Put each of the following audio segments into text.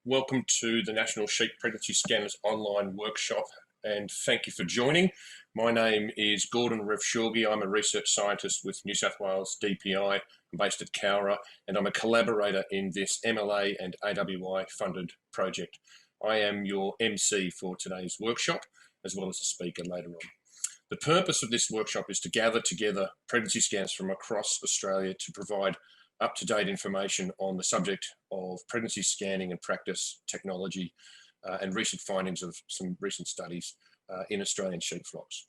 Welcome to the National Sheep Pregnancy Scanners online workshop, and thank you for joining. My name is Gordon Refshauge. I'm a research scientist with New South Wales DPI. I'm based at Kiro, and I'm a collaborator in this MLA and AWI funded project. I am your MC for today's workshop, as well as a speaker later on. The purpose of this workshop is to gather together pregnancy scanners from across Australia to provide up-to-date information on the subject of pregnancy scanning and practice technology and recent findings of some recent studies in Australian sheep flocks.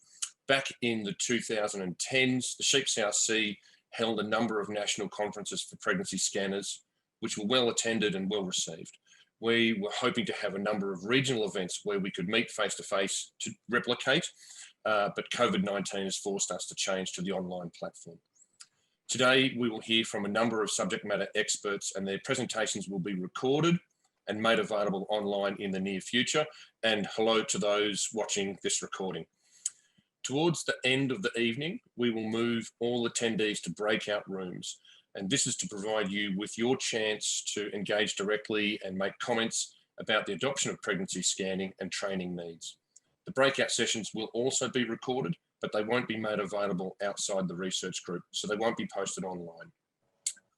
Back in the 2010s, the Sheep CRC held a number of national conferences for pregnancy scanners, which were well attended and well received. We were hoping to have a number of regional events where we could meet face-to-face to replicate, but COVID-19 has forced us to change to the online platform. Today, we will hear from a number of subject matter experts, and their presentations will be recorded and made available online in the near future. And hello to those watching this recording. Towards the end of the evening, we will move all attendees to breakout rooms. And this is to provide you with your chance to engage directly and make comments about the adoption of pregnancy scanning and training needs. The breakout sessions will also be recorded, but they won't be made available outside the research group, so they won't be posted online.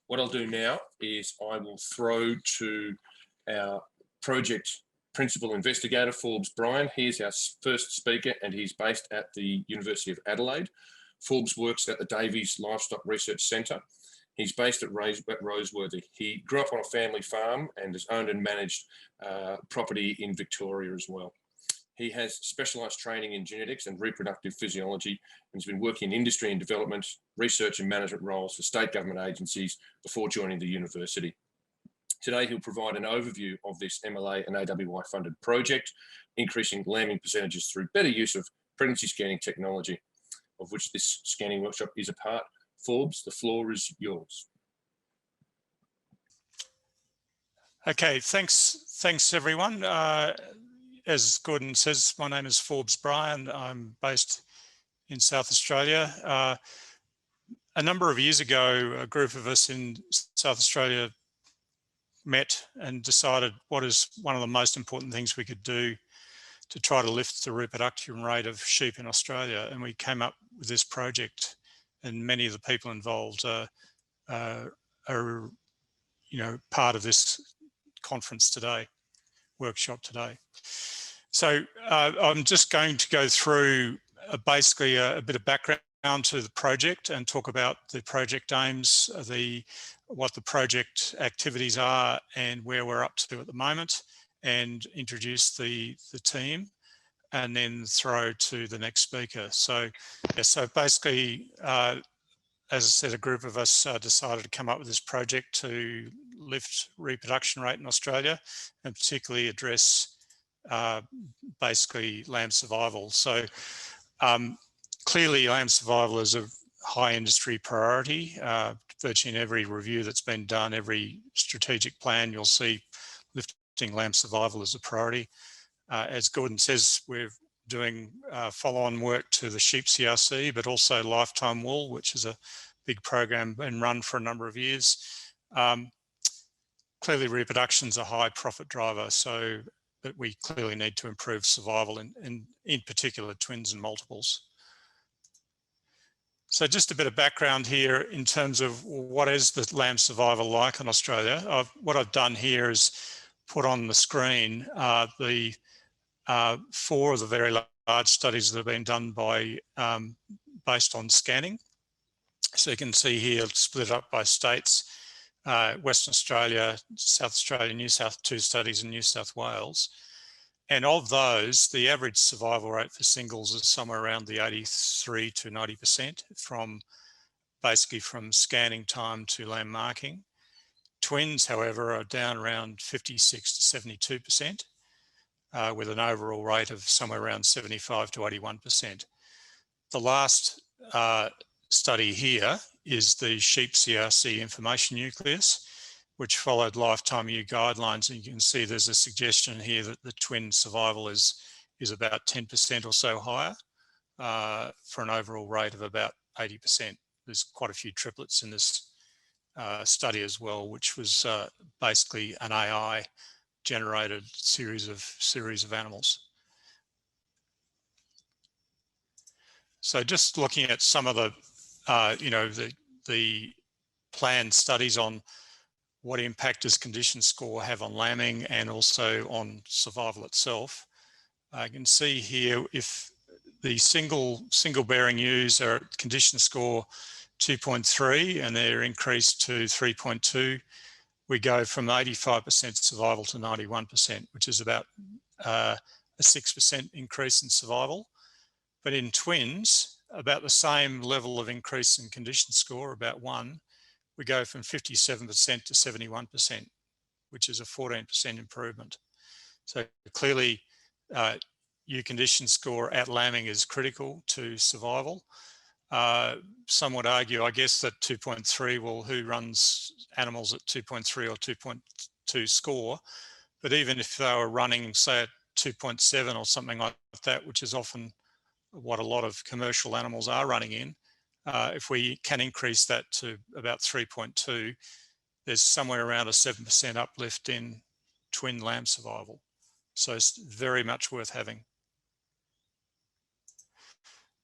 What I'll do now is I will throw to our project principal investigator, Forbes Brien. He's our first speaker, and he's based at the University of Adelaide. Forbes works at the Davies Livestock Research Centre. He's based at Roseworthy. He grew up on a family farm and has owned and managed property in Victoria as well. He has specialised training in genetics and reproductive physiology, and has been working in industry and development, research and management roles for state government agencies before joining the university. Today, he'll provide an overview of this MLA and AWI funded project, increasing lambing percentages through better use of pregnancy scanning technology, of which this scanning workshop is a part. Forbes, the floor is yours. Okay, thanks everyone. As Gordon says, my name is Forbes Brien. I'm based in South Australia. A number of years ago, a group of us in South Australia met and decided what is one of the most important things we could do to try to lift the reproduction rate of sheep in Australia. And we came up with this project, and many of the people involved are part of this conference today, workshop today. So I'm just going to go through basically a bit of background to the project and talk about the project aims, what the project activities are and where we're up to at the moment, and introduce the team, and then throw to the next speaker. So, yeah, so basically, as I said, a group of us decided to come up with this project to lift reproduction rate in Australia, and particularly address basically lamb survival. So clearly lamb survival is a high industry priority. Virtually in every review that's been done, every strategic plan, you'll see lifting lamb survival as a priority. As Gordon says, we're doing follow-on work to the sheep CRC, but also lifetime wool, which is a big program and run for a number of years. Clearly reproduction is a high profit driver, so but we clearly need to improve survival in particular twins and multiples. So just a bit of background here in terms of what is the lamb survival like in Australia. What I've done here is put on the screen the 4 of the very large studies that have been done by based on scanning. So you can see here split up by states, Western Australia, South Australia, 2 studies in New South Wales. And of those, the average survival rate for singles is somewhere around the 83 to 90% from basically from scanning time to lamb marking. Twins, however, are down around 56 to 72%, with an overall rate of somewhere around 75 to 81%. The last study here is the sheep CRC information nucleus, which followed lifetime year guidelines. And you can see there's a suggestion here that the twin survival is about 10% or so higher for an overall rate of about 80%. There's quite a few triplets in this study as well, which was basically an AI generated series of animals. So just looking at some of the, the planned studies on what impact does condition score have on lambing and also on survival itself. I can see here if the single bearing ewes are at condition score 2.3 and they're increased to 3.2, we go from 85% survival to 91%, which is about a 6% increase in survival. But in twins, about the same level of increase in condition score, about 1, we go from 57% to 71%, which is a 14% improvement. So clearly, ewe condition score at lambing is critical to survival. Some would argue, I guess, that 2.3, well, who runs animals at 2.3 or 2.2 score? But even if they were running, say, at 2.7 or something like that, which is often what a lot of commercial animals are running in, if we can increase that to about 3.2, there's somewhere around a 7% uplift in twin lamb survival. So it's very much worth having.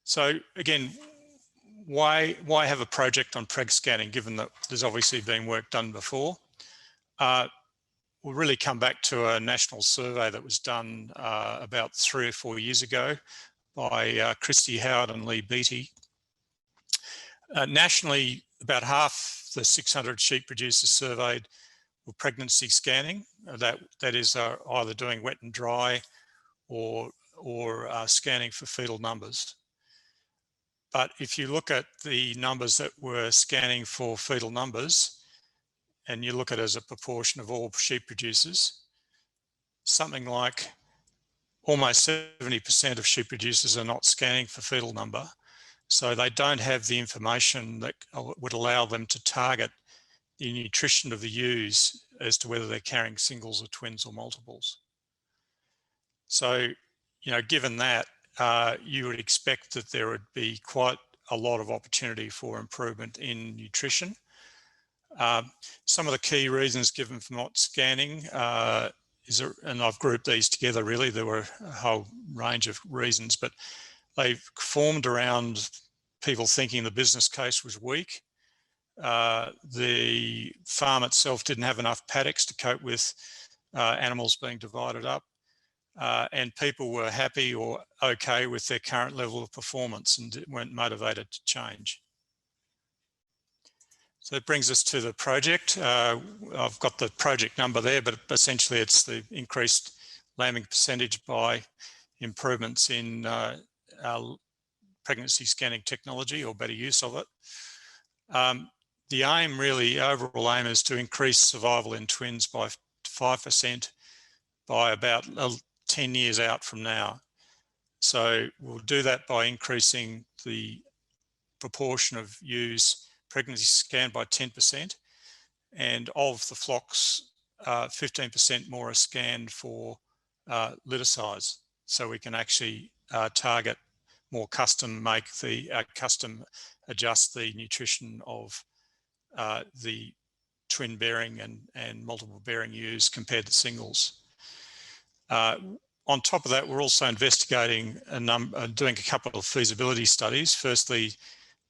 So again, why have a project on preg scanning, given that there's obviously been work done before? We'll really come back to a national survey that was done about 3 or 4 years ago by Christy Howard and Lee Beattie. Nationally, about half the 600 sheep producers surveyed were pregnancy scanning. That is either doing wet and dry or scanning for fetal numbers. But if you look at the numbers that were scanning for fetal numbers, and you look at it as a proportion of all sheep producers, something like almost 70% of sheep producers are not scanning for fetal number. So they don't have the information that would allow them to target the nutrition of the ewes as to whether they're carrying singles or twins or multiples. So, given that, you would expect that there would be quite a lot of opportunity for improvement in nutrition. Some of the key reasons given for not scanning and I've grouped these together really, there were a whole range of reasons, but they've formed around people thinking the business case was weak. The farm itself didn't have enough paddocks to cope with animals being divided up. And people were happy or okay with their current level of performance and weren't motivated to change. So it brings us to the project. I've got the project number there, but essentially it's the increased lambing percentage by improvements in our pregnancy scanning technology or better use of it. The aim really, overall aim, is to increase survival in twins by 5% by about 10 years out from now. So we'll do that by increasing the proportion of ewes pregnancy scanned by 10%, and of the flocks, 15% more are scanned for litter size. So we can actually target more custom adjust the nutrition of the twin bearing and multiple bearing ewes compared to singles. On top of that, we're also investigating doing a couple of feasibility studies. Firstly,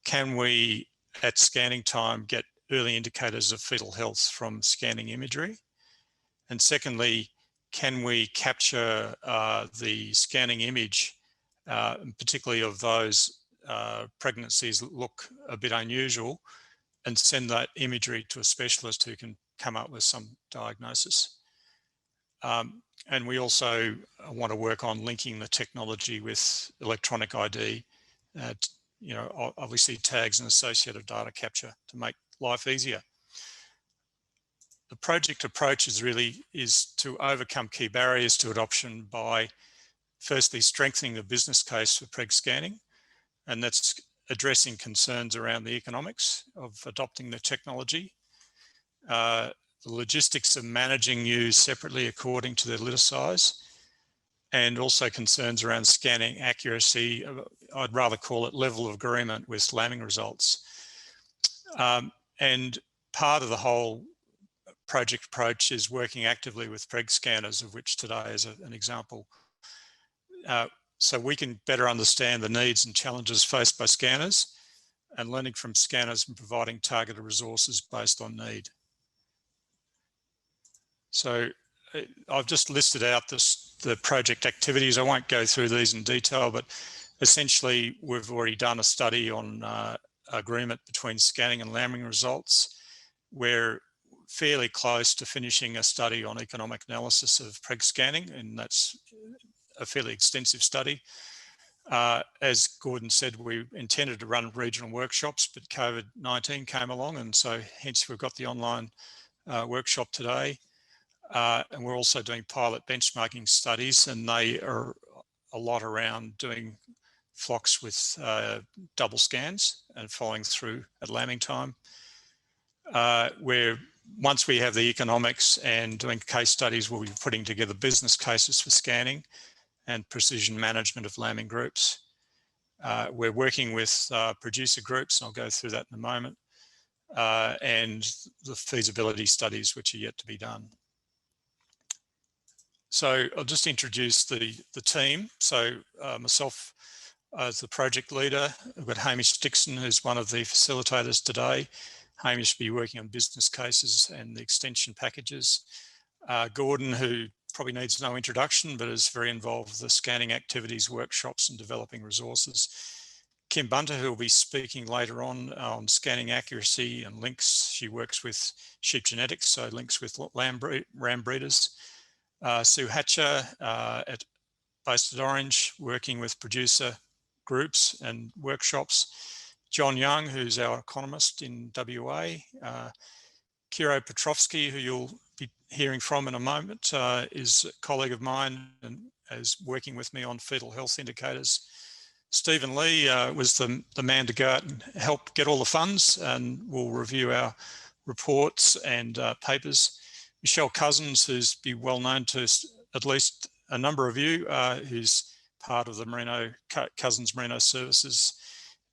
can we at scanning time get early indicators of fetal health from scanning imagery? And secondly, can we capture the scanning image, particularly of those pregnancies that look a bit unusual, and send that imagery to a specialist who can come up with some diagnosis? And we also want to work on linking the technology with electronic ID, obviously tags and associated data capture to make life easier. The project approach is to overcome key barriers to adoption by firstly strengthening the business case for preg scanning, and that's addressing concerns around the economics of adopting the technology, the logistics of managing ewes separately according to their litter size, and also concerns around scanning accuracy. I'd rather call it level of agreement with lambing results. And part of the whole project approach is working actively with preg scanners, of which today is an example. So we can better understand the needs and challenges faced by scanners, and learning from scanners and providing targeted resources based on need. So I've just listed out the project activities. I won't go through these in detail, but essentially we've already done a study on agreement between scanning and lambing results. We're fairly close to finishing a study on economic analysis of preg scanning, and that's a fairly extensive study. As Gordon said, we intended to run regional workshops, but COVID-19 came along, and so hence we've got the online workshop today. And we're also doing pilot benchmarking studies, and they are a lot around doing flocks with double scans and following through at lambing time. Where once we have the economics and doing case studies, we'll be putting together business cases for scanning and precision management of lambing groups. We're working with producer groups, and I'll go through that in a moment, and the feasibility studies which are yet to be done. So I'll just introduce the team. So myself as the project leader, I've got Hamish Dixon, who's one of the facilitators today. Hamish will be working on business cases and the extension packages. Gordon, who probably needs no introduction, but is very involved with the scanning activities, workshops, and developing resources. Kim Bunter, who will be speaking later on scanning accuracy and links. She works with sheep genetics, so links with ram breeders. Sue Hatcher, based at Orange, working with producer groups and workshops. John Young, who's our economist in WA. Kiro Petrovski, who you'll be hearing from in a moment, is a colleague of mine and is working with me on fetal health indicators. Stephen Lee was the man to go out and help get all the funds, and will review our reports and papers. Michelle Cousins, who's be well known to at least a number of you, who's part of the Cousins Merino Services,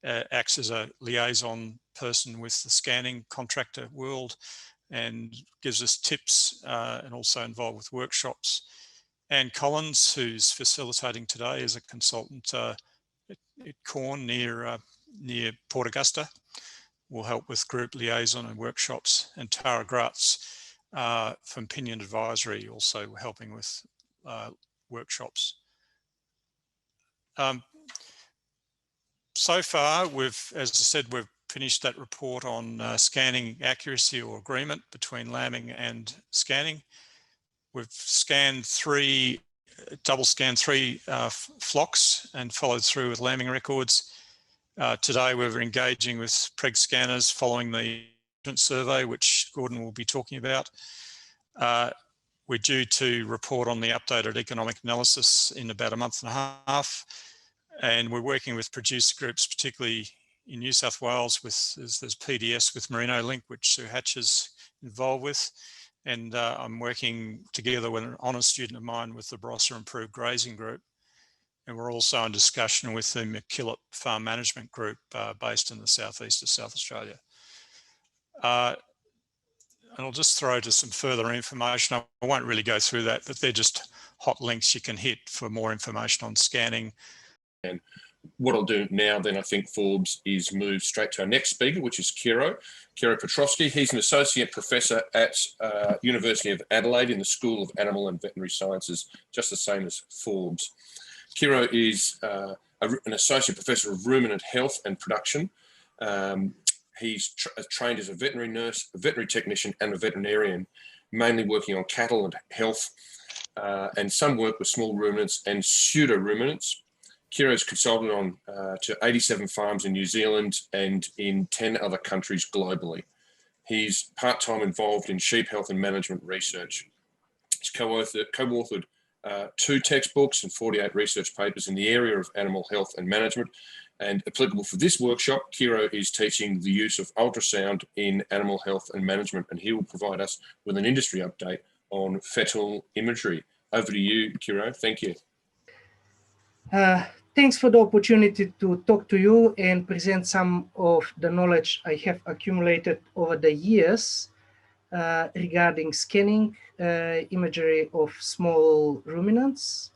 acts as a liaison person with the scanning contractor world and gives us tips, and also involved with workshops. Anne Collins, who's facilitating today, is a consultant at Corn near Port Augusta, will help with group liaison and workshops. And Tara Gratz from Pinion Advisory, also helping with workshops. So far, as I said, we've finished that report on scanning accuracy or agreement between lambing and scanning. We've scanned double scanned three flocks and followed through with lambing records. Today, we're engaging with preg scanners following the survey, which Gordon will be talking about. We're due to report on the updated economic analysis in about a month and a half. And we're working with producer groups, particularly in New South Wales, there's PDS with Merino Link, which Sue Hatcher's involved with. And I'm working together with an honours student of mine with the Barossa Improved Grazing Group. And we're also in discussion with the McKillop Farm Management Group based in the southeast of South Australia. And I'll just throw to some further information. I won't really go through that, but they're just hot links you can hit for more information on scanning. And what I'll do now then, I think, Forbes, is move straight to our next speaker, which is Kiro Petrovski. He's an associate professor at University of Adelaide in the School of Animal and Veterinary Sciences, just the same as Forbes. Kiro is an associate professor of ruminant health and production. He's trained as a veterinary nurse, a veterinary technician, and a veterinarian, mainly working on cattle and health, and some work with small ruminants and pseudo-ruminants. Kiro's consulted on to 87 farms in New Zealand and in 10 other countries globally. He's part-time involved in sheep health and management research. He's co-authored 2 textbooks and 48 research papers in the area of animal health and management. And applicable for this workshop, Kiro is teaching the use of ultrasound in animal health and management, and he will provide us with an industry update on fetal imagery. Over to you, Kiro. Thank you. Thanks for the opportunity to talk to you and present some of the knowledge I have accumulated over the years regarding scanning imagery of small ruminants.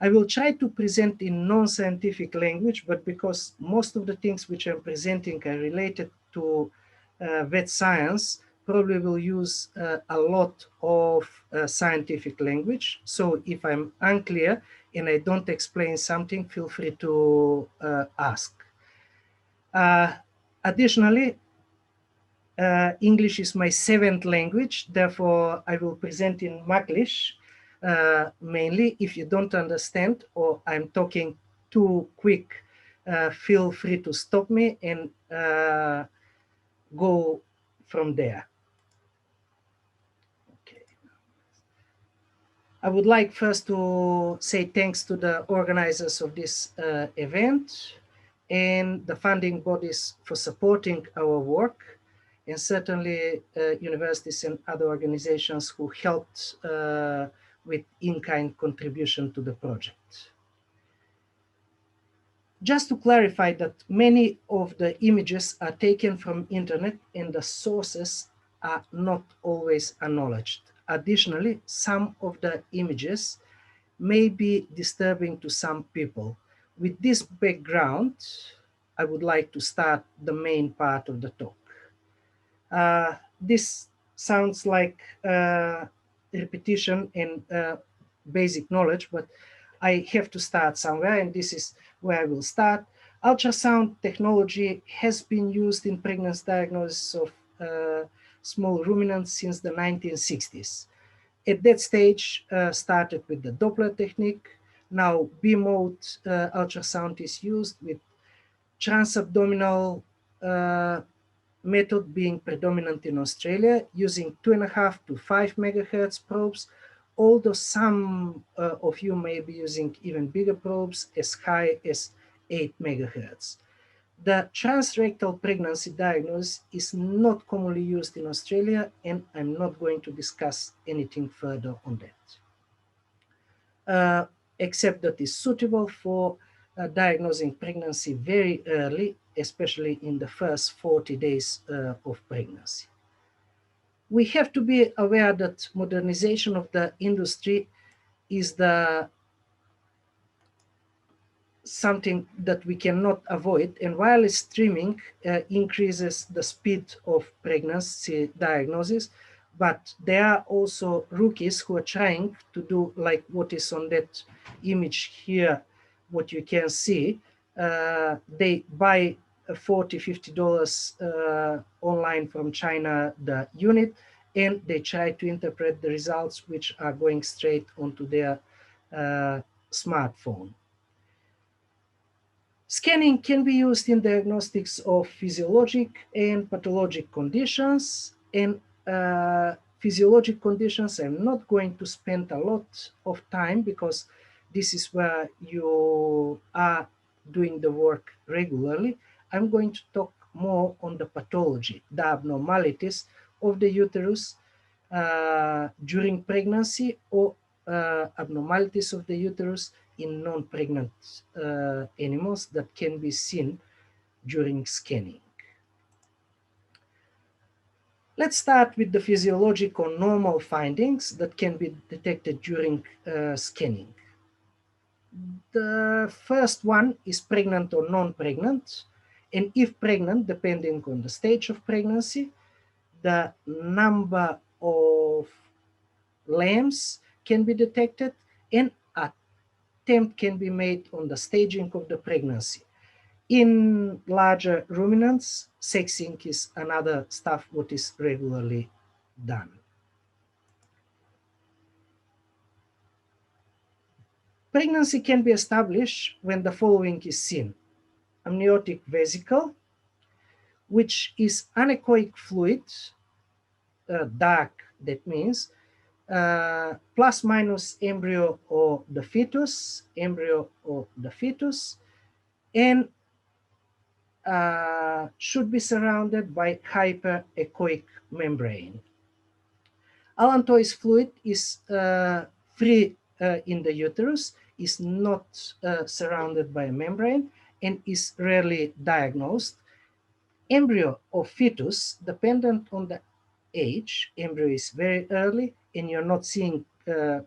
I will try to present in non-scientific language, but because most of the things which I'm presenting are related to vet science, probably will use a lot of scientific language. So if I'm unclear and I don't explain something, feel free to ask. Additionally, English is my 7th language, therefore I will present in Maglish. Mainly, if you don't understand or I'm talking too quick, feel free to stop me and go from there. Okay. I would like first to say thanks to the organizers of this event and the funding bodies for supporting our work, and certainly universities and other organizations who helped with in-kind contribution to the project. Just to clarify that many of the images are taken from internet and the sources are not always acknowledged. Additionally, some of the images may be disturbing to some people. With this background, I would like to start the main part of the talk. This sounds like repetition and basic knowledge, but I have to start somewhere, and this is where I will start. Ultrasound technology has been used in pregnancy diagnosis of small ruminants since the 1960s. At that stage, started with the Doppler technique. Now B-mode ultrasound is used with transabdominal method being predominant in Australia, using 2.5 to 5 megahertz probes, although some of you may be using even bigger probes as high as 8 megahertz. The transrectal pregnancy diagnosis is not commonly used in Australia, and I'm not going to discuss anything further on that, except that it's suitable for diagnosing pregnancy very early, especially in the first 40 days of pregnancy. We have to be aware that modernization of the industry is something that we cannot avoid, and wireless streaming increases the speed of pregnancy diagnosis, but there are also rookies who are trying to do like what is on that image here, what you can see. They buy $40–50 online from China the unit, and they try to interpret the results which are going straight onto their smartphone. Scanning can be used in diagnostics of physiologic and pathologic conditions, and physiologic conditions I'm not going to spend a lot of time because this is where you are doing the work regularly. I'm going to talk more on the pathology, the abnormalities of the uterus during pregnancy, or abnormalities of the uterus in non-pregnant animals that can be seen during scanning. Let's start with the physiologic or normal findings that can be detected during scanning. The first one is pregnant or non-pregnant, and if pregnant, depending on the stage of pregnancy, the number of lambs can be detected, and attempt can be made on the staging of the pregnancy. In larger ruminants, sexing is another stuff what is regularly done. Pregnancy can be established when the following is seen: amniotic vesicle, which is anechoic fluid, dark, that means, plus minus embryo or the fetus, and should be surrounded by hyperechoic membrane. Allantois fluid is free in the uterus, is not surrounded by a membrane, and is rarely diagnosed. Embryo or fetus, dependent on the age, embryo is very early, and you're not seeing,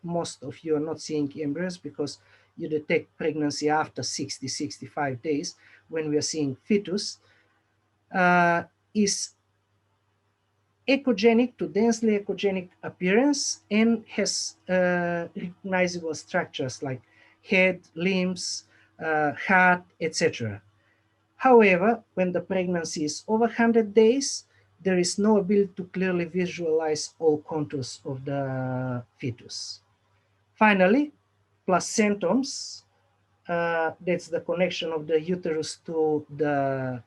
most of you are not seeing embryos because you detect pregnancy after 60, 65 days when we are seeing fetus, is echogenic to densely echogenic appearance and has recognizable structures like head, limbs, heart, etc. However, when the pregnancy is over 100 days, there is no ability to clearly visualize all contours of the fetus. Finally, placentomes, that's the connection of the uterus to the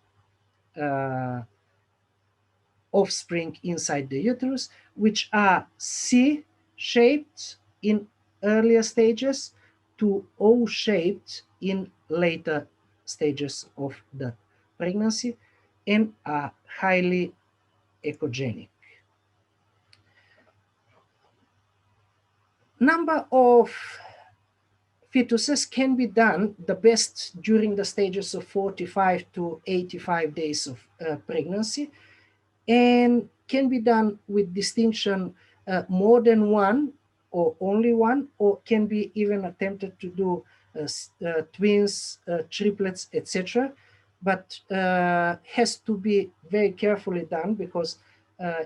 offspring inside the uterus, which are C-shaped in earlier stages to O-shaped in later stages of the pregnancy and are highly echogenic. Number of fetuses can be done the best during the stages of 45 to 85 days of pregnancy, and can be done with distinction more than one or only one, or can be even attempted to do twins, triplets, etc. But has to be very carefully done because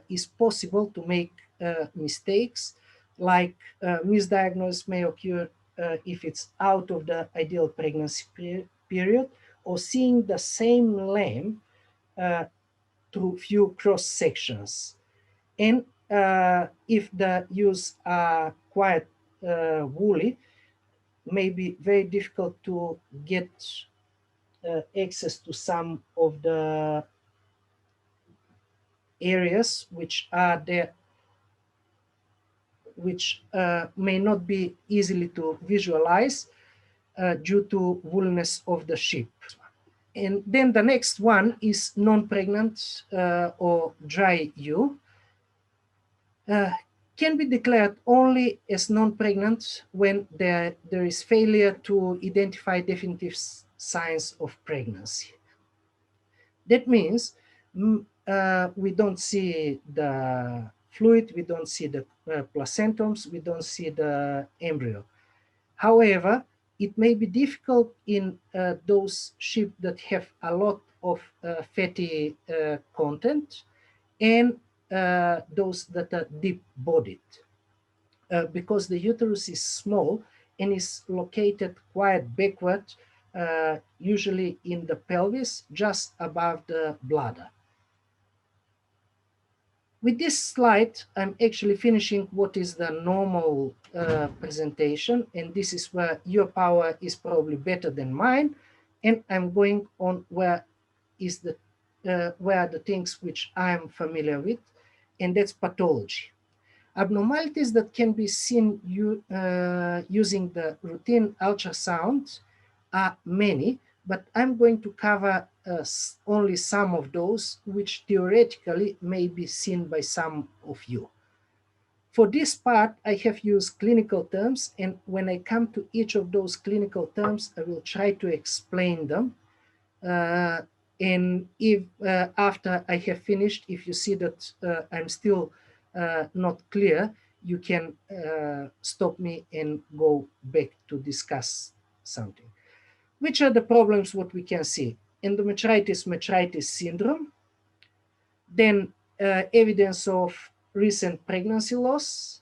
it's possible to make mistakes, like misdiagnosis may occur if it's out of the ideal pregnancy period, or seeing the same lamb through few cross sections. And if the ewes are quite woolly, may be very difficult to get access to some of the areas which are there, which may not be easily to visualize due to woolness of the sheep. And then the next one is non-pregnant or dry ewe. Can be declared only as non-pregnant when there is failure to identify definitive signs of pregnancy. That means we don't see the fluid, we don't see the placentomes, we don't see the embryo. However, it may be difficult in those sheep that have a lot of fatty content, and those that are deep-bodied, because the uterus is small and is located quite backward, usually in the pelvis, just above the bladder. With this slide, I'm actually finishing what is the normal presentation, and this is where your power is probably better than mine, and I'm going on where are the things which I'm familiar with, and that's pathology. Abnormalities that can be seen using the routine ultrasound are many, but I'm going to cover only some of those which theoretically may be seen by some of you. For this part, I have used clinical terms, and when I come to each of those clinical terms, I will try to explain them. And if after I have finished, if you see that I'm still not clear, you can stop me and go back to discuss something. Which are the problems what we can see? Endometritis, metritis syndrome, then evidence of recent pregnancy loss,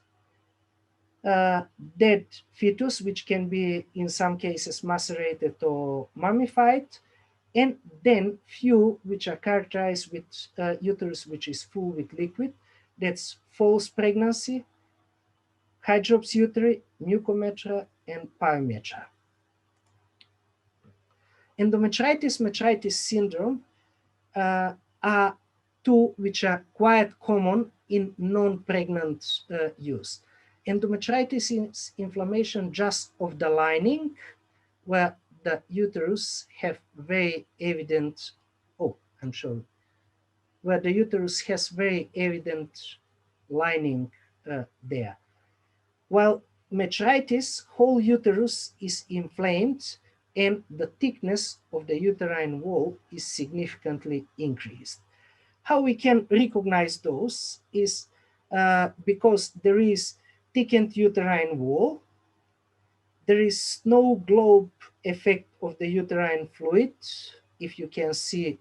dead fetus, which can be in some cases macerated or mummified, and then few which are characterized with uterus which is full with liquid. That's false pregnancy, hydrops uteri, mucometra, and pyometra. Endometritis, metritis syndrome are two which are quite common in non-pregnant ewes. Endometritis is inflammation just of the lining, where the uterus have very evident, where the uterus has very evident lining there. While metritis, whole uterus is inflamed and the thickness of the uterine wall is significantly increased. How we can recognize those is because there is thickened uterine wall, there is snow globe effect of the uterine fluid. If you can see,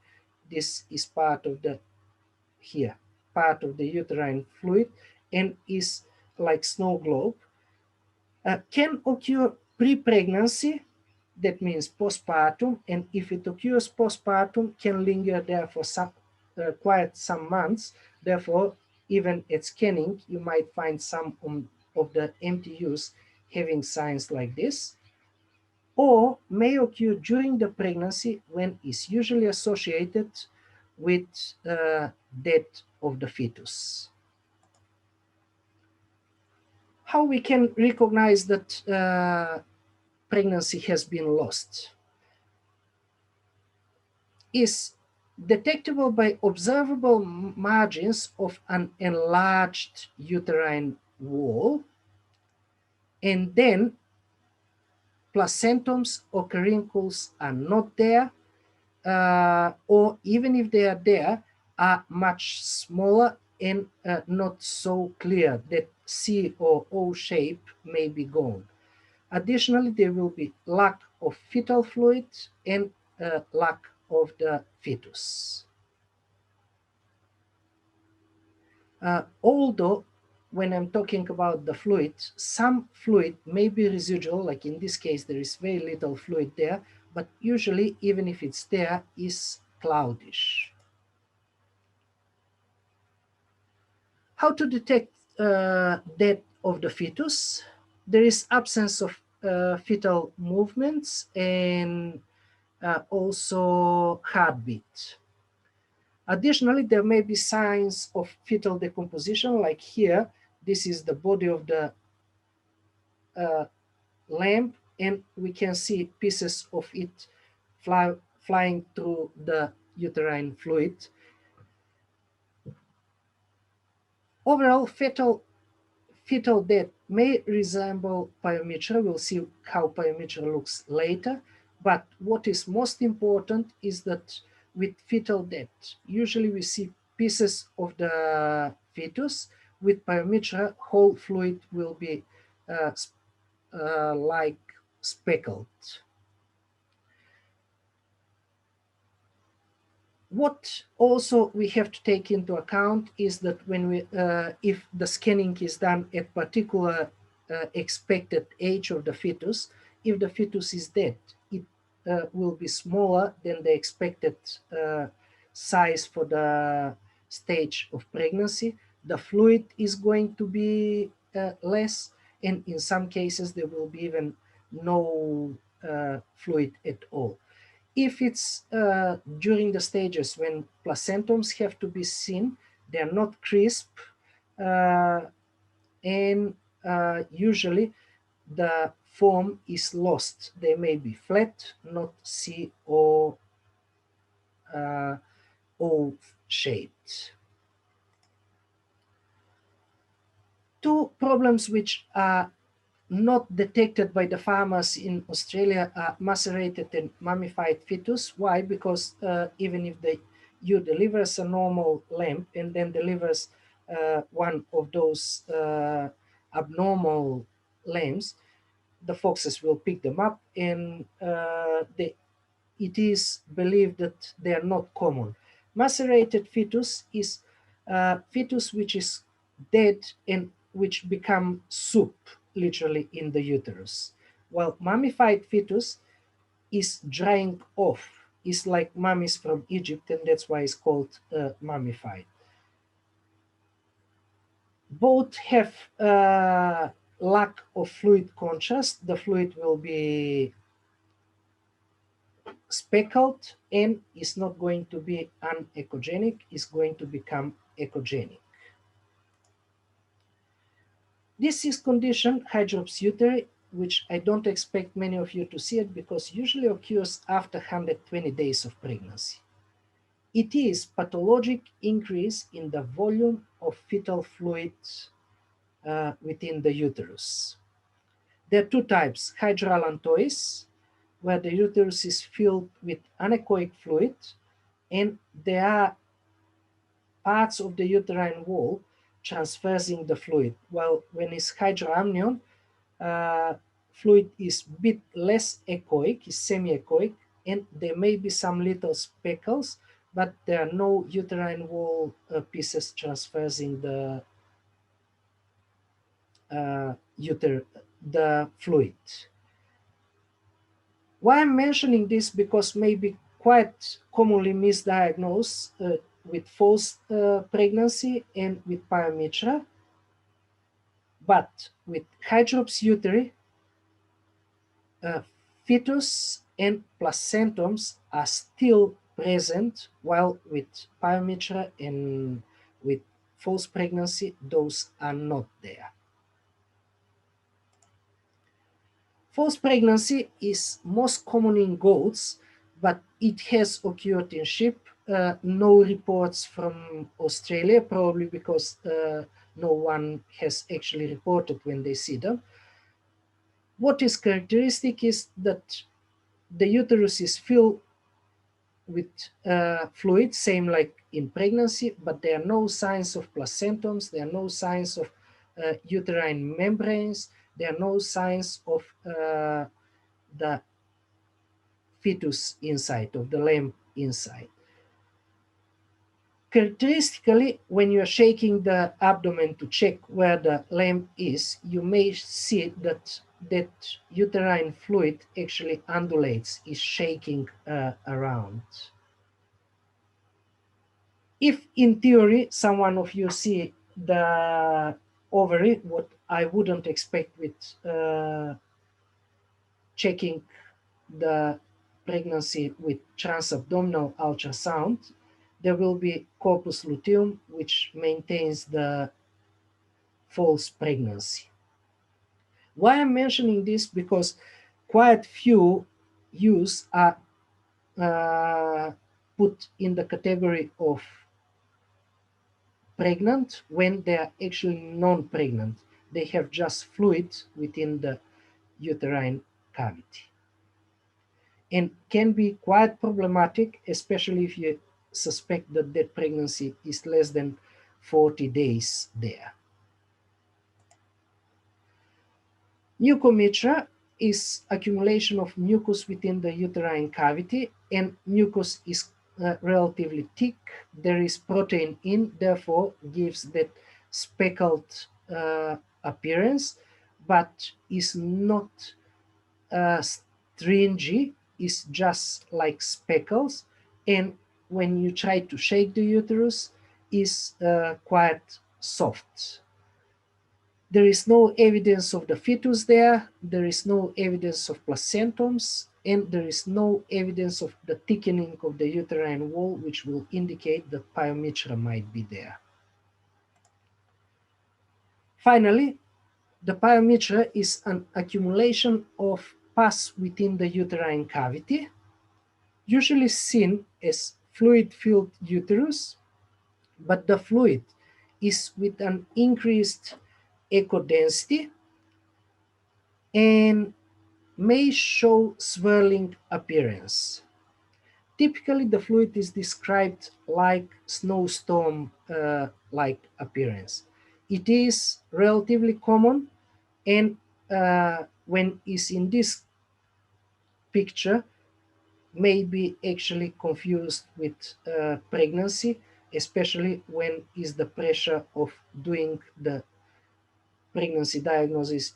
this is part of the here, part of the uterine fluid, and is like snow globe. Can occur pre-pregnancy, that means postpartum, and if it occurs postpartum, can linger there for quite some months. Therefore, even at scanning, you might find some of the MTUs having signs like this, or may occur during the pregnancy when it's usually associated with death of the fetus. How we can recognize that pregnancy has been lost is detectable by observable margins of an enlarged uterine wall, and then placentums or caruncles are not there, or even if they are there, are much smaller and not so clear that C or O shape may be gone. Additionally, there will be lack of fetal fluid and lack of the fetus. Although, when I'm talking about the fluid, some fluid may be residual, like in this case, there is very little fluid there, but usually, even if it's there, is cloudish. How to detect death of the fetus? There is absence of fetal movements and also heartbeat. Additionally, there may be signs of fetal decomposition, like here, this is the body of the lamb, and we can see pieces of it flying through the uterine fluid. Overall, fetal death may resemble pyometra. We'll see how pyometra looks later. But what is most important is that with fetal death, usually we see pieces of the fetus. With pyometra, whole fluid will be like speckled. What also we have to take into account is that when we, if the scanning is done at particular expected age of the fetus, if the fetus is dead, it will be smaller than the expected size for the stage of pregnancy. The fluid is going to be less, and in some cases there will be even no fluid at all. If it's during the stages when placentums have to be seen, they're not crisp, and usually the form is lost. They may be flat, not C or O-shaped. Two problems which are not detected by the farmers in Australia are macerated and mummified fetus. Why? Because even if you delivers a normal lamb and then delivers one of those abnormal lambs, the foxes will pick them up, and it is believed that they are not common. Macerated fetus is fetus which is dead and which become soup, literally, in the uterus. While mummified fetus is drying off, is like mummies from Egypt, and that's why it's called mummified. Both have lack of fluid contrast. The fluid will be speckled and is not going to be unechogenic, is going to become echogenic. This is condition, hydrops uteri, which I don't expect many of you to see it because usually occurs after 120 days of pregnancy. It is pathologic increase in the volume of fetal fluid within the uterus. There are two types, hydroallantois, where the uterus is filled with anechoic fluid, and there are parts of the uterine wall transversing the fluid, while when it's hydroamnion, fluid is a bit less echoic, is semi-echoic, and there may be some little speckles, but there are no uterine wall pieces transversing the the fluid. Why I'm mentioning this, because maybe quite commonly misdiagnosed with false pregnancy and with pyometra, but with hydrops uteri, fetus and placentums are still present, while with pyometra and with false pregnancy, those are not there. False pregnancy is most common in goats, but it has occurred in sheep. No reports from Australia, probably because no one has actually reported when they see them. What is characteristic is that the uterus is filled with fluid, same like in pregnancy, but there are no signs of placentums, there are no signs of uterine membranes, there are no signs of the fetus inside, of the lamb inside. Characteristically, when you are shaking the abdomen to check where the lamb is, you may see that uterine fluid actually undulates, is shaking around. If in theory someone of you see the ovary, what I wouldn't expect with checking the pregnancy with transabdominal ultrasound, there will be corpus luteum, which maintains the false pregnancy. Why I'm mentioning this? Because quite few ewes are put in the category of pregnant when they are actually non-pregnant. They have just fluid within the uterine cavity, and can be quite problematic, especially if you suspect that that pregnancy is less than 40 days there. Mucometra is accumulation of mucus within the uterine cavity, and mucus is relatively thick. There is protein in, therefore gives that speckled appearance, but is not stringy, is just like speckles, and when you try to shake the uterus, is quite soft. There is no evidence of the fetus there, there is no evidence of placentums, and there is no evidence of the thickening of the uterine wall, which will indicate that pyometra might be there. Finally, the pyometra is an accumulation of pus within the uterine cavity, usually seen as fluid-filled uterus, but the fluid is with an increased echo density and may show swirling appearance. Typically, the fluid is described like snowstorm-like appearance. It is relatively common, and when is in this picture, may be actually confused with pregnancy, especially when is the pressure of doing the pregnancy diagnosis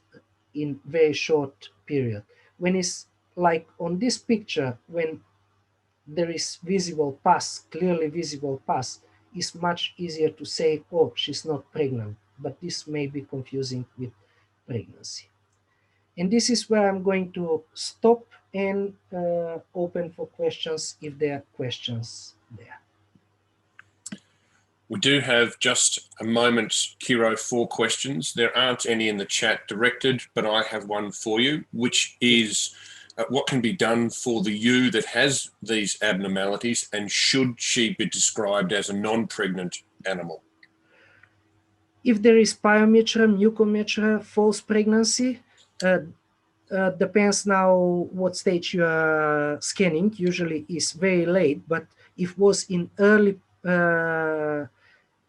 in very short period. When it's like on this picture, when there is visible pus, clearly visible pus, it's much easier to say, oh, she's not pregnant, but this may be confusing with pregnancy. And this is where I'm going to stop and open for questions if there are questions there. We do have just a moment, Kiro, for questions. There aren't any in the chat directed, but I have one for you, which is what can be done for the ewe that has these abnormalities, and should she be described as a non-pregnant animal? If there is pyometra, mucometra, false pregnancy, depends now what stage you are scanning. Usually is very late, but if was in early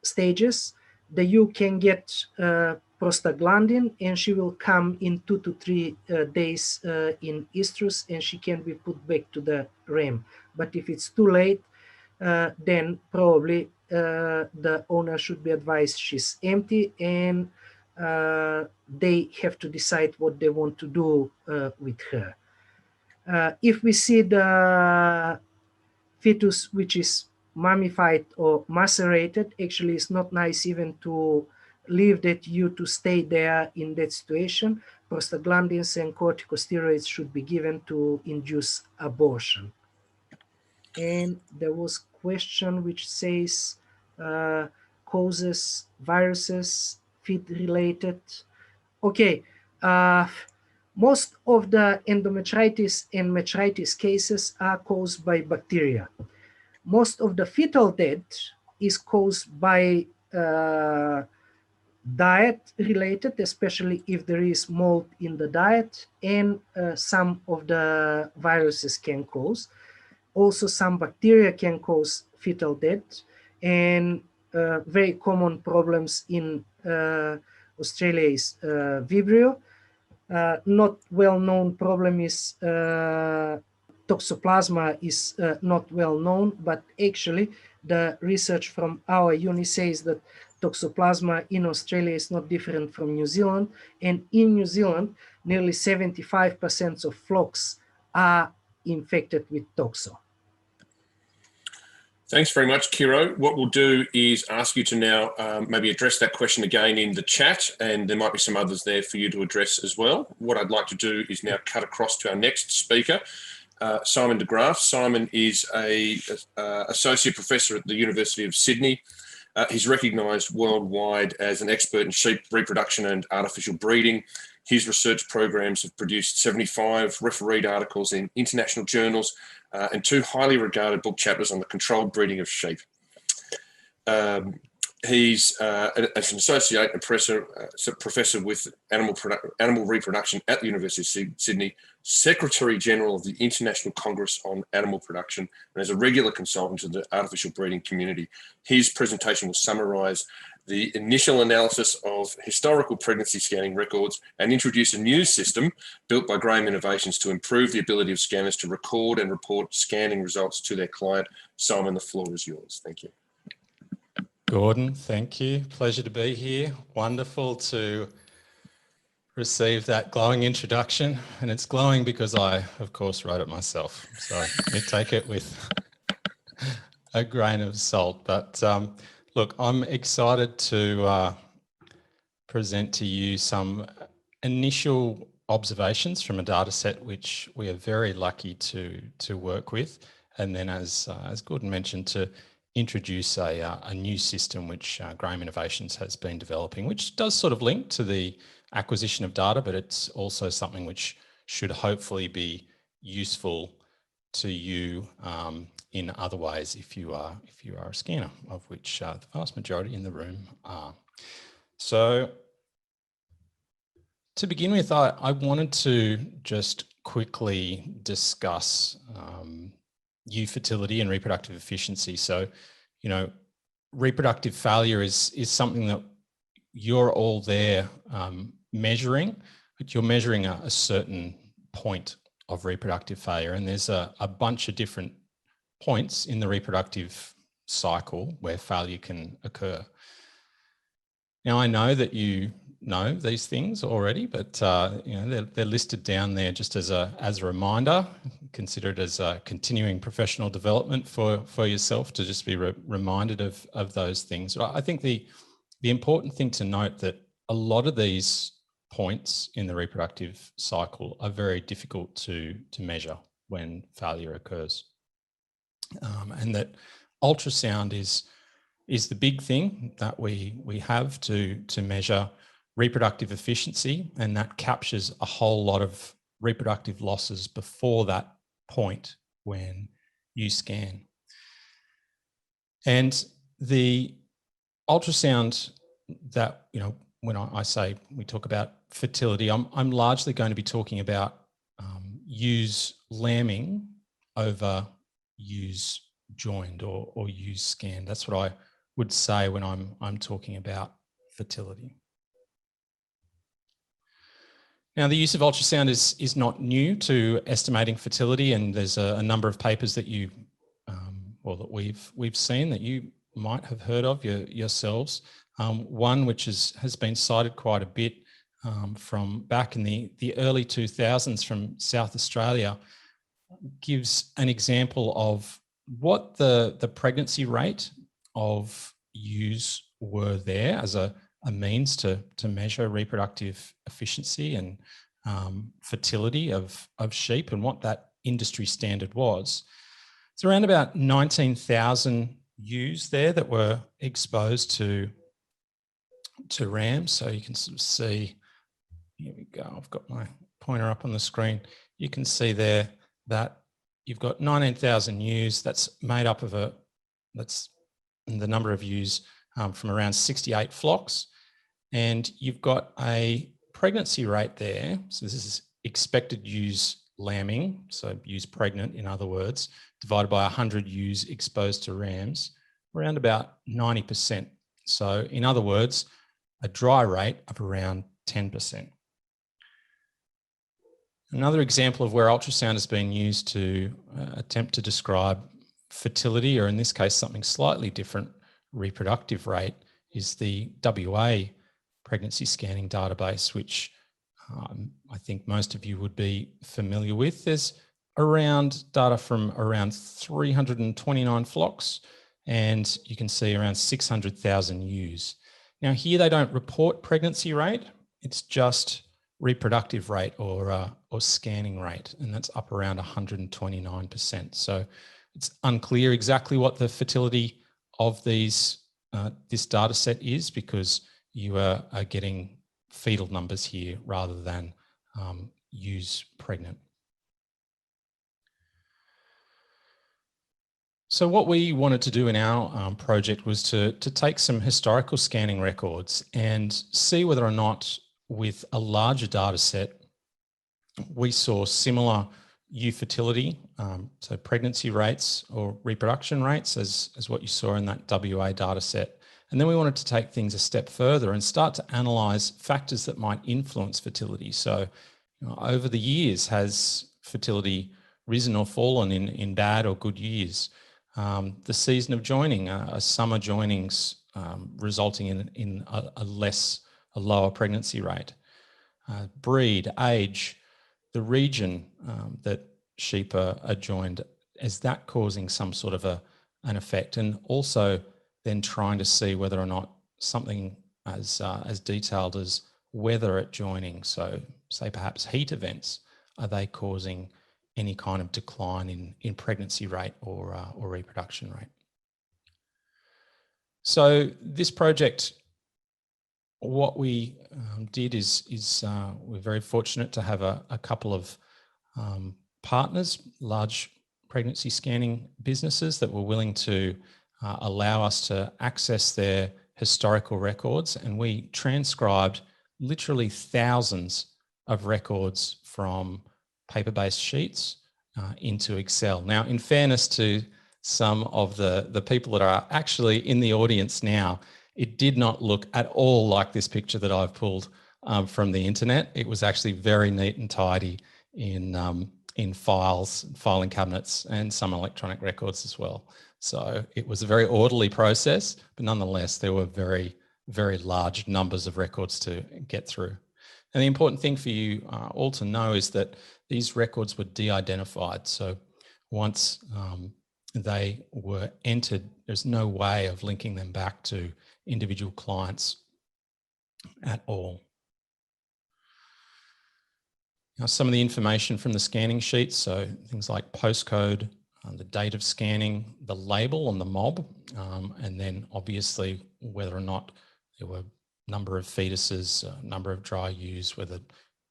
stages, the ewe can get prostaglandin, and she will come in 2 to 3 days in estrus, and she can be put back to the ram. But if it's too late, then probably the owner should be advised she's empty, and they have to decide what they want to do with her. If we see the fetus which is mummified or macerated, actually it's not nice even to leave that ewe to stay there in that situation. Prostaglandins and corticosteroids should be given to induce abortion. And there was a question which says causes, viruses, feed related. Okay, most of the endometritis and metritis cases are caused by bacteria. Most of the fetal death is caused by diet related, especially if there is mold in the diet, and some of the viruses can cause. Also, some bacteria can cause fetal death, and very common problems in Australia is Vibrio. Not well-known problem is Toxoplasma is not well known, but actually the research from our uni says that Toxoplasma in Australia is not different from New Zealand, and in New Zealand nearly 75% of flocks are infected with toxo. Thanks very much, Kiro. What we'll do is ask you to now maybe address that question again in the chat, and there might be some others there for you to address as well. What I'd like to do is now cut across to our next speaker, Simon de Graaf. Simon is a associate professor at the University of Sydney. He's recognised worldwide as an expert in sheep reproduction and artificial breeding. His research programs have produced 75 refereed articles in international journals and 2 highly regarded book chapters on the controlled breeding of sheep. He's an associate and professor with animal reproduction at the University of Sydney, Secretary General of the International Congress on Animal Production, and as a regular consultant to the artificial breeding community. His presentation will summarise the initial analysis of historical pregnancy scanning records and introduce a new system built by Graham Innovations to improve the ability of scanners to record and report scanning results to their client. Simon, the floor is yours. Thank you. Gordon, thank you. Pleasure to be here. Wonderful to receive that glowing introduction. And it's glowing because I, of course, wrote it myself. So you take it with a grain of salt. But look, I'm excited to present to you some initial observations from a data set which we are very lucky to work with. And then as Gordon mentioned, to introduce a new system which Graham Innovations has been developing, which does sort of link to the acquisition of data, but it's also something which should hopefully be useful to you in other ways if you are a scanner, of which the vast majority in the room are. So to begin with, I wanted to just quickly discuss ewe fertility and reproductive efficiency. So, you know, reproductive failure is something that you're all there measuring, but you're measuring a certain point of reproductive failure. And there's a bunch of different points in the reproductive cycle where failure can occur. Now, I know that you know these things already, but you know, they're listed down there just as a reminder. Consider it as a continuing professional development for yourself to just be reminded of those things. I think the important thing to note that a lot of these points in the reproductive cycle are very difficult to measure when failure occurs, and that ultrasound is the big thing that we have to measure reproductive efficiency, and that captures a whole lot of reproductive losses before that point when you scan. And the ultrasound that, you know, when I say we talk about fertility, I'm largely going to be talking about ewes lambing over ewes joined or ewes scanned. That's what I would say when I'm talking about fertility. Now, the use of ultrasound is not new to estimating fertility, and there's a number of papers that you, or that we've seen that you might have heard of yourselves. One which has been cited quite a bit from back in the early 2000s from South Australia gives an example of what the pregnancy rate of ewes were there as a means to measure reproductive efficiency and fertility of sheep, and what that industry standard was. It's around about 19,000 ewes there that were exposed to rams. So you can sort of see, here we go, I've got my pointer up on the screen. You can see there that you've got 19,000 ewes. That's made up of that's the number of ewes from around 68 flocks. And you've got a pregnancy rate there. So this is expected ewes lambing, so ewes pregnant, in other words, divided by 100 ewes exposed to rams, around about 90%. So in other words, a dry rate of around 10%. Another example of where ultrasound has been used to attempt to describe fertility, or in this case, something slightly different, reproductive rate, is the WA pregnancy scanning database, which I think most of you would be familiar with. There's data from around 329 flocks, and you can see around 600,000 ewes. Now here they don't report pregnancy rate, it's just reproductive rate or scanning rate, and that's up around 129%. So it's unclear exactly what the fertility of this data set is, because you are getting fetal numbers here rather than ewes pregnant. So what we wanted to do in our project was to take some historical scanning records and see whether or not, with a larger data set, we saw similar ewe fertility, so pregnancy rates or reproduction rates as what you saw in that WA data set. And then we wanted to take things a step further and start to analyse factors that might influence fertility. So over the years, has fertility risen or fallen in bad or good years? The season of joining, summer joinings resulting in a lower pregnancy rate. Breed, age, the region that sheep are joined, is that causing some sort of an effect? And also then trying to see whether or not something as detailed as weather at joining, so say perhaps heat events, are they causing any kind of decline in pregnancy rate or reproduction rate? So this project, what we did is we're very fortunate to have a couple of partners, large pregnancy scanning businesses that were willing to allow us to access their historical records, and we transcribed literally thousands of records from paper-based sheets into Excel. Now, in fairness to some of the people that are actually in the audience now, it did not look at all like this picture that I've pulled from the internet. It was actually very neat and tidy in files, filing cabinets, and some electronic records as well. So it was a very orderly process, but nonetheless, there were very, very large numbers of records to get through. And the important thing for you all to know is that these records were de-identified. So once they were entered, there's no way of linking them back to individual clients at all. Now, some of the information from the scanning sheets, so things like postcode, the date of scanning, the label on the mob, and then obviously whether or not there were number of fetuses, number of dry ewes, whether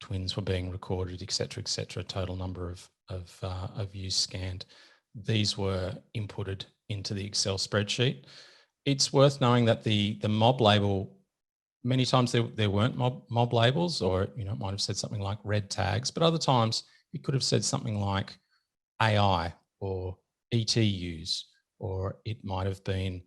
twins were being recorded, etc., total number of ewes scanned. These were inputted into the Excel spreadsheet. It's worth knowing that the mob label, many times there weren't mob labels, or it might have said something like red tags, but other times it could have said something like AI or ETUs, or it might have been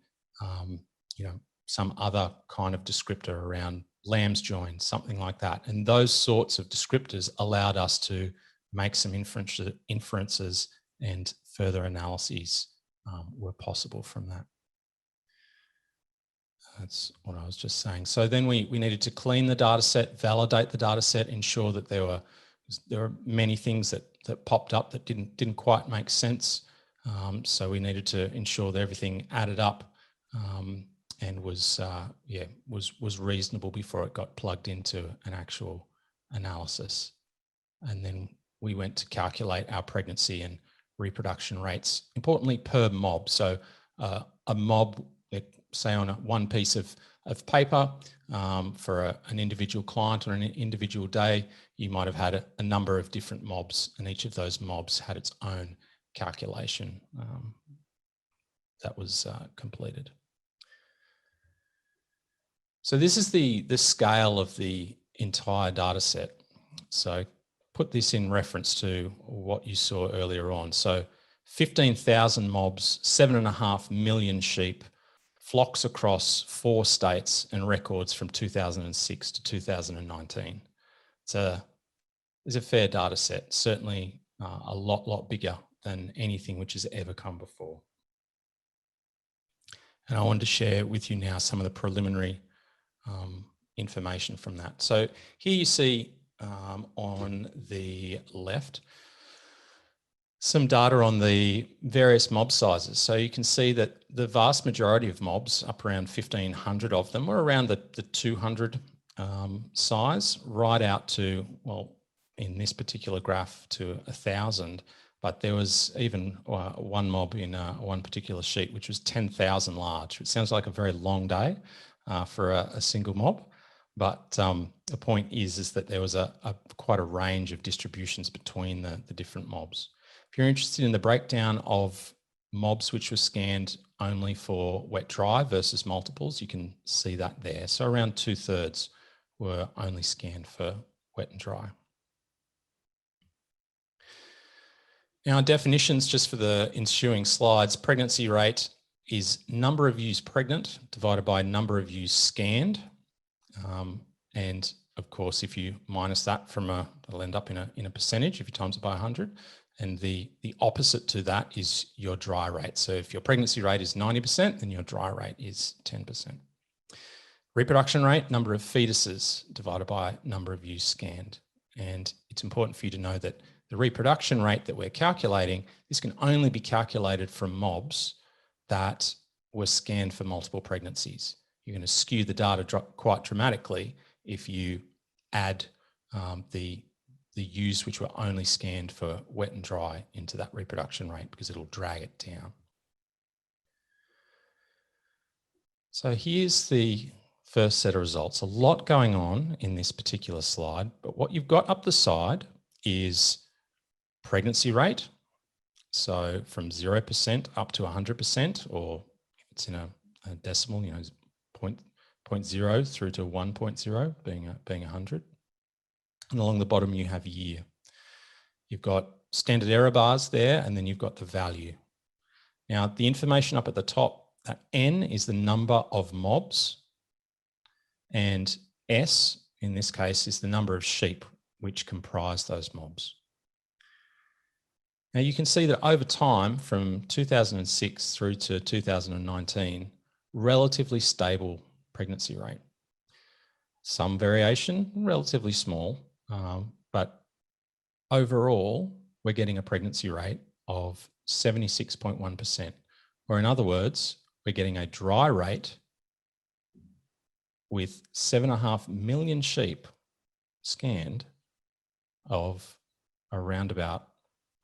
some other kind of descriptor around lamb's join, something like that. And those sorts of descriptors allowed us to make some inferences, and further analyses were possible from that. That's what I was just saying. So then we needed to clean the data set, validate the data set, ensure that there were many things that popped up that didn't quite make sense. So we needed to ensure that everything added up and was reasonable before it got plugged into an actual analysis. And then we went to calculate our pregnancy and reproduction rates, importantly per mob. So a mob, say on one piece of paper for an individual client on an individual day, you might have had a number of different mobs, and each of those mobs had its own calculation that was completed. So this is the scale of the entire data set. So put this in reference to what you saw earlier on. So 15,000 mobs, 7.5 million sheep, flocks across 4 states, and records from 2006 to 2019. It's a fair data set, certainly a lot bigger than anything which has ever come before. And I wanted to share with you now some of the preliminary information from that. So here you see on the left some data on the various mob sizes. So you can see that the vast majority of mobs, up around 1,500 of them, were around the 200 size, right out to, well, in this particular graph, to 1,000. But there was even one mob in one particular sheet, which was 10,000 large. It sounds like a very long day for a single mob. But the point is that there was quite a range of distributions between the different mobs. If you're interested in the breakdown of mobs which were scanned only for wet dry versus multiples, you can see that there. So around 2/3 were only scanned for wet and dry. Now, definitions just for the ensuing slides. Pregnancy rate is number of ewes pregnant divided by number of ewes scanned. And of course, if you minus that from it'll end up in a percentage if you times it by 100. And the opposite to that is your dry rate. So if your pregnancy rate is 90%, then your dry rate is 10%. Reproduction rate, number of fetuses divided by number of ewes scanned. And it's important for you to know that the reproduction rate that we're calculating, this can only be calculated from mobs that were scanned for multiple pregnancies. You're going to skew the data quite dramatically if you add the ewes which were only scanned for wet and dry into that reproduction rate, because it'll drag it down. So here's the first set of results. A lot going on in this particular slide, but what you've got up the side is pregnancy rate. So from 0% up to 100%, or if it's in a decimal, 0.0 through to 1.0 being 100. And along the bottom, you have year. You've got standard error bars there, and then you've got the value. Now, the information up at the top, that N is the number of mobs, and S, in this case, is the number of sheep which comprise those mobs. Now, you can see that over time, from 2006 through to 2019, relatively stable pregnancy rate. Some variation, relatively small, but overall, we're getting a pregnancy rate of 76.1%, or in other words, we're getting a dry rate with 7.5 million sheep scanned of around about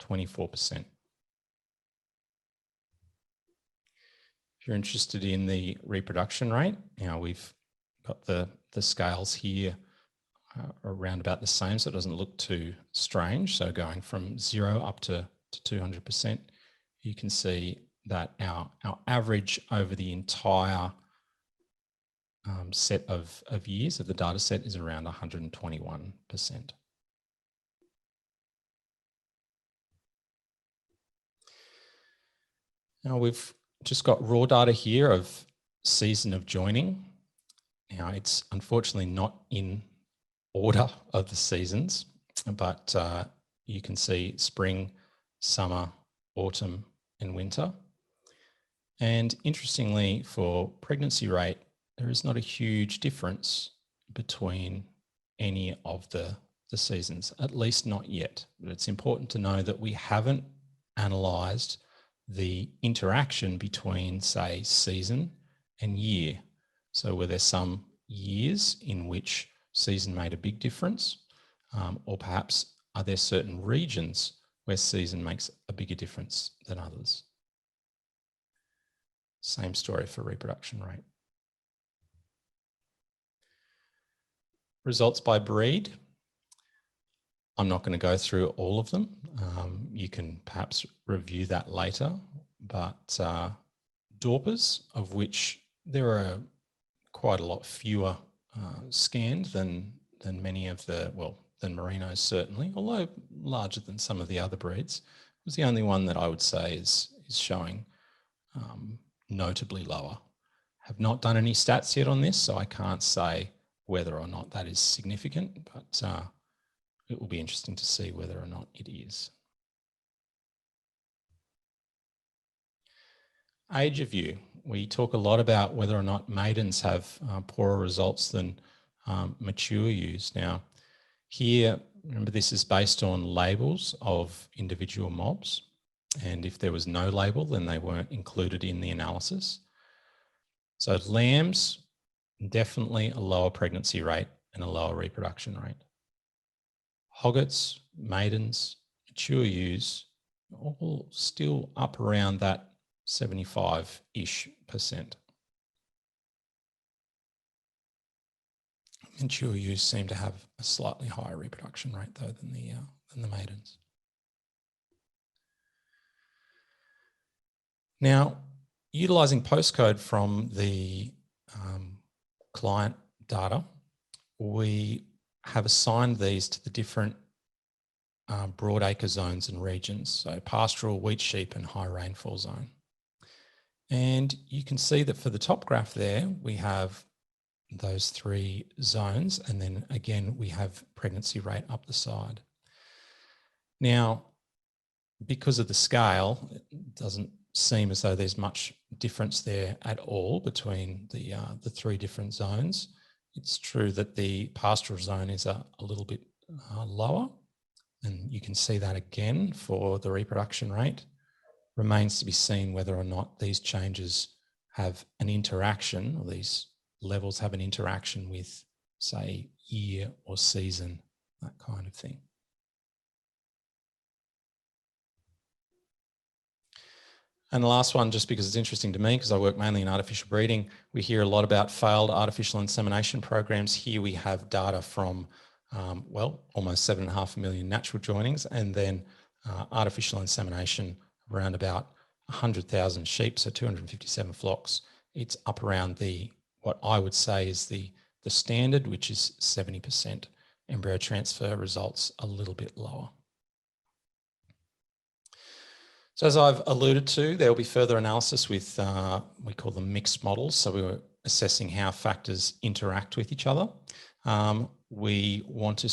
24%. If you're interested in the reproduction rate, now we've got the scales here around about the same, so it doesn't look too strange. So going from 0 up to 200%, you can see that our average over the entire set of years of the data set is around 121%. Now we've just got raw data here of season of joining. Now, it's unfortunately not in order of the seasons, but you can see spring, summer, autumn, and winter. And interestingly, for pregnancy rate, there is not a huge difference between any of the seasons, at least not yet. But it's important to know that we haven't analysed the interaction between, say, season and year. So were there some years in which season made a big difference, or perhaps are there certain regions where season makes a bigger difference than others? Same story for reproduction rate. Results by breed. I'm not going to go through all of them. You can perhaps review that later, but Dorpers, of which there are quite a lot fewer scanned than many of the, well, than Merinos certainly, although larger than some of the other breeds, was the only one that I would say is showing notably lower. Have not done any stats yet on this, so I can't say whether or not that is significant, but it will be interesting to see whether or not it is. Age of ewe. We talk a lot about whether or not maidens have poorer results than mature ewes. Now, here, remember, this is based on labels of individual mobs, and if there was no label, then they weren't included in the analysis. So lambs, definitely a lower pregnancy rate and a lower reproduction rate. Hoggets, maidens, mature ewes, all still up around that 75-ish%. Mature ewes seem to have a slightly higher reproduction rate though than the maidens. Now, utilising postcode from the client data, we have assigned these to the different broadacre zones and regions, so pastoral, wheat, sheep and high rainfall zone. And you can see that for the top graph there, we have those three zones, and then again, we have pregnancy rate up the side. Now, because of the scale, it doesn't seem as though there's much difference there at all between the three different zones. It's true that the pastoral zone is a little bit lower, and you can see that again for the reproduction rate. Remains to be seen whether or not these changes have an interaction, or these levels have an interaction with, say, year or season, that kind of thing. And the last one, just because it's interesting to me, because I work mainly in artificial breeding, we hear a lot about failed artificial insemination programs. Here we have data from, well, almost 7.5 million natural joinings, and then artificial insemination around about 100,000 sheep, so 257 flocks. It's up around what I would say is the standard, which is 70%. Embryo transfer results a little bit lower. So as I've alluded to, there will be further analysis with, we call them mixed models. So we were assessing how factors interact with each other. We want to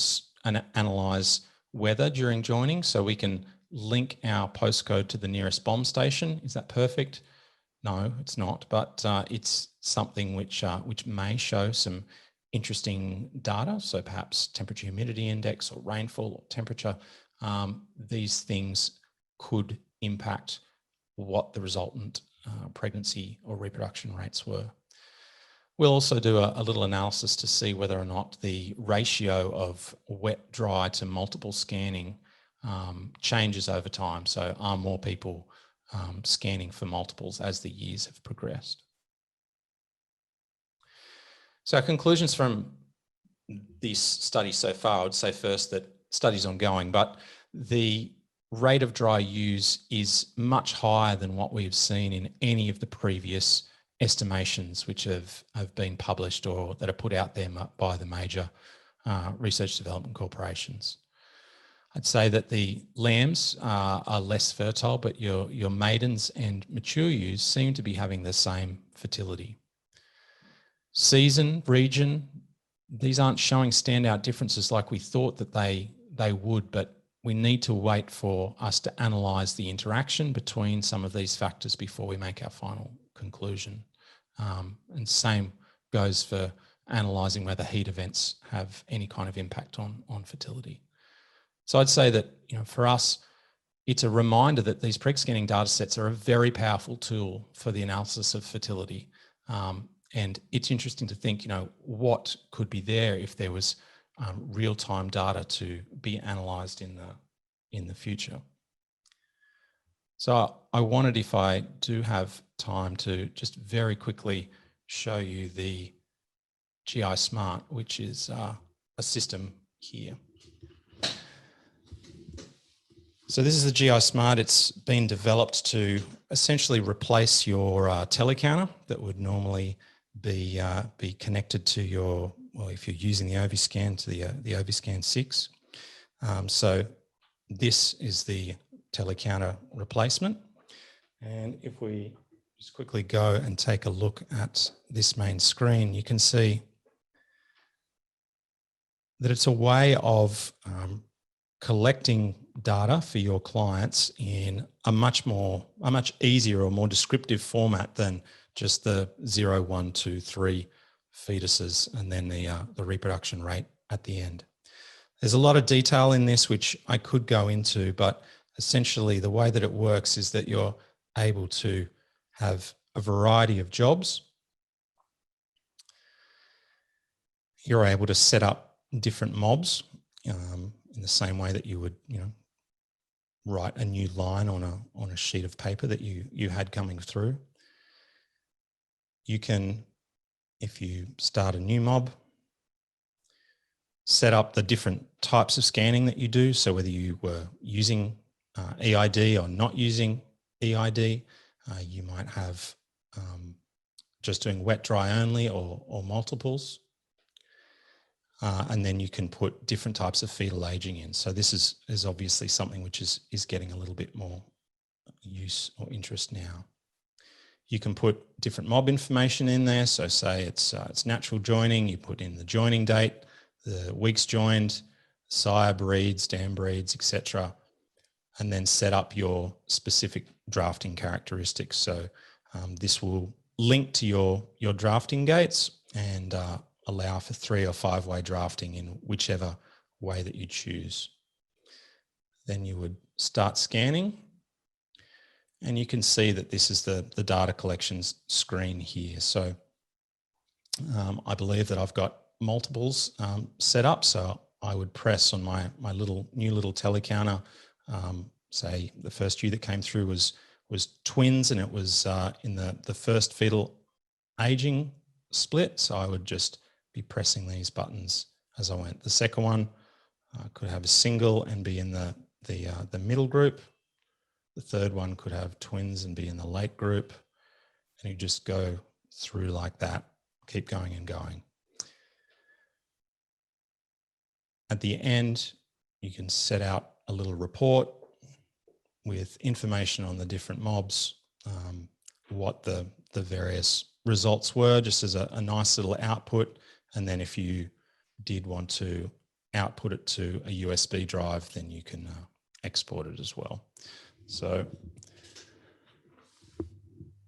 analyse weather during joining, so we can link our postcode to the nearest bomb station. Is that perfect? No, it's not, but it's something which may show some interesting data. So perhaps temperature humidity index or rainfall or temperature. These things could impact what the resultant pregnancy or reproduction rates were. We'll also do a little analysis to see whether or not the ratio of wet, dry to multiple scanning changes over time. So are more people scanning for multiples as the years have progressed? So our conclusions from this study so far, I would say first that study's ongoing, but the rate of dry use is much higher than what we've seen in any of the previous estimations which have been published or that are put out there by the major research development corporations. I'd say that the lambs are less fertile, but your maidens and mature ewes seem to be having the same fertility. season, region, these aren't showing standout differences like we thought that they would, but we need to wait for us to analyse the interaction between some of these factors before we make our final conclusion. And same goes for analysing whether heat events have any kind of impact on fertility. So I'd say that, you know, for us, it's a reminder that these preg scanning data sets are a very powerful tool for the analysis of fertility. And it's interesting to think, you know, what could be there if there was real-time data to be analysed in the future. So I wanted, if I do have time, to just very quickly show you the GISmart, which is a system here. So this is the GISmart. It's been developed to essentially replace your telecounter that would normally be connected to your, well, if you're using the Oviscan, to the Oviscan 6. So this is the telecounter replacement. And if we just quickly go and take a look at this main screen, you can see that it's a way of collecting data for your clients in a much easier or more descriptive format than just the 0, 1, 2, 3 fetuses and then the reproduction rate at the end. There's a lot of detail in this which I could go into, but essentially the way that it works is that you're able to have a variety of jobs. You're able to set up different mobs in the same way that you would, you know, write a new line on a sheet of paper that you had coming through. You can, if you start a new mob, set up the different types of scanning that you do. So whether you were using EID or not using EID, you might have just doing wet, dry only or multiples. And then you can put different types of fetal aging in. So this is obviously something which is getting a little bit more use or interest now. You can put different mob information in there. So say it's natural joining, you put in the joining date, the weeks joined, sire breeds, dam breeds, etc. And then set up your specific drafting characteristics. So this will link to your drafting gates and allow for 3 or 5-way drafting in whichever way that you choose. Then you would start scanning, and you can see that this is the data collections screen here. So I believe that I've got multiples set up. So I would press on my new little telecounter. Say the first few that came through was twins, and it was in the first fetal aging split. So I would just be pressing these buttons as I went. The second one could have a single and be in the middle group. The third one could have twins and be in the late group. And you just go through like that, keep going and going. At the end, you can set out a little report with information on the different mobs, what the various results were, just as a nice little output. And then if you did want to output it to a USB drive, then you can export it as well. So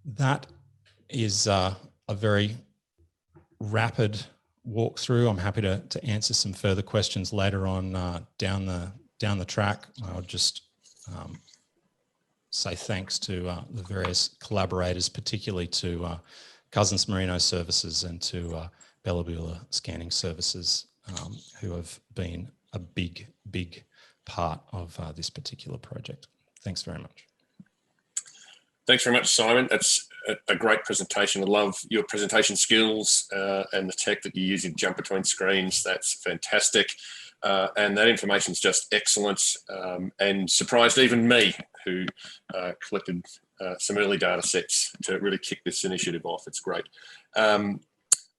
that is a very rapid walkthrough. I'm happy to answer some further questions later on down the track. I'll just say thanks to the various collaborators, particularly to Cousins Merino Services and to Bella Beulah Scanning Services, who have been a big part of this particular project. Thanks very much. Thanks very much, Simon. That's a great presentation. I love your presentation skills and the tech that you use to jump between screens. That's fantastic. And that information is just excellent and surprised even me, who collected some early data sets to really kick this initiative off. It's great.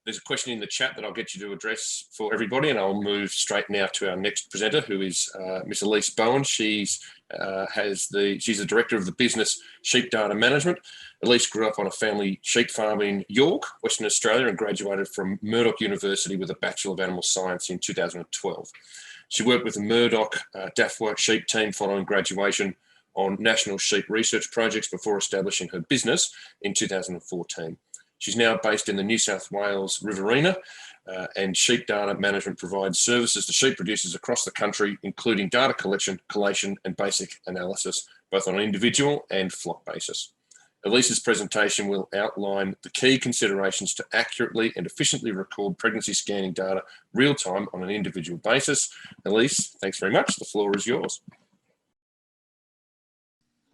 There's a question in the chat that I'll get you to address for everybody, and I'll move straight now to our next presenter, who is Miss Elise Bowen. She's the director of the business Sheep Data Management. Elise grew up on a family sheep farm in York, Western Australia, and graduated from Murdoch University with a Bachelor of Animal Science in 2012. She worked with the Murdoch DAFWA sheep team following graduation on national sheep research projects before establishing her business in 2014. She's now based in the New South Wales Riverina, and Sheep Data Management provides services to sheep producers across the country, including data collection, collation, and basic analysis, both on an individual and flock basis. Elise's presentation will outline the key considerations to accurately and efficiently record pregnancy scanning data real-time on an individual basis. Elise, thanks very much. The floor is yours.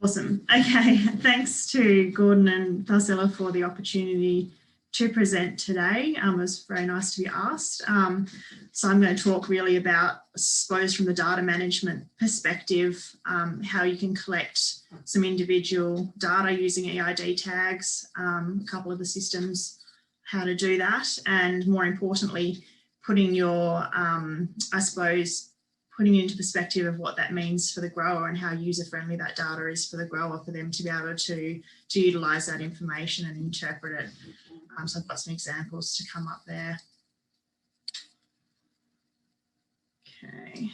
Awesome. Okay, thanks to Gordon and Marcella for the opportunity to present today. It was very nice to be asked. So I'm going to talk really about, I suppose, from the data management perspective, how you can collect some individual data using EID tags, a couple of the systems, how to do that, and more importantly, putting your, I suppose, putting into perspective of what that means for the grower and how user-friendly that data is for the grower, for them to be able to utilise that information and interpret it. So I've got some examples to come up there. Okay.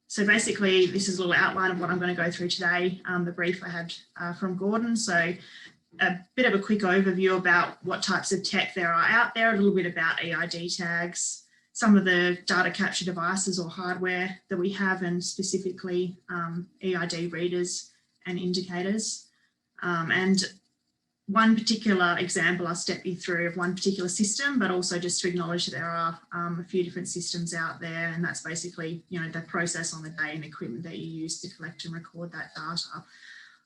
So basically, this is a little outline of what I'm going to go through today, the brief I had from Gordon. So a bit of a quick overview about what types of tech there are out there, a little bit about EID tags, some of the data capture devices or hardware that we have, and specifically EID readers and indicators. And one particular example I'll step you through of one particular system, but also just to acknowledge that there are a few different systems out there, and that's basically, you know, the process on the day and equipment that you use to collect and record that data.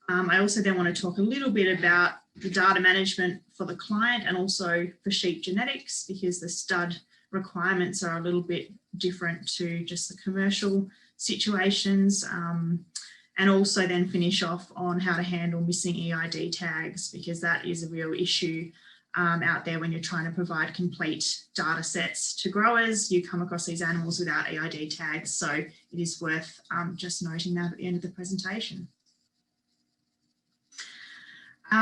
I also then want to talk a little bit about the data management for the client and also for sheep genetics, because the stud requirements are a little bit different to just the commercial situations, and also then finish off on how to handle missing EID tags, because that is a real issue out there when you're trying to provide complete data sets to growers. You come across these animals without EID tags, so it is worth just noting that at the end of the presentation.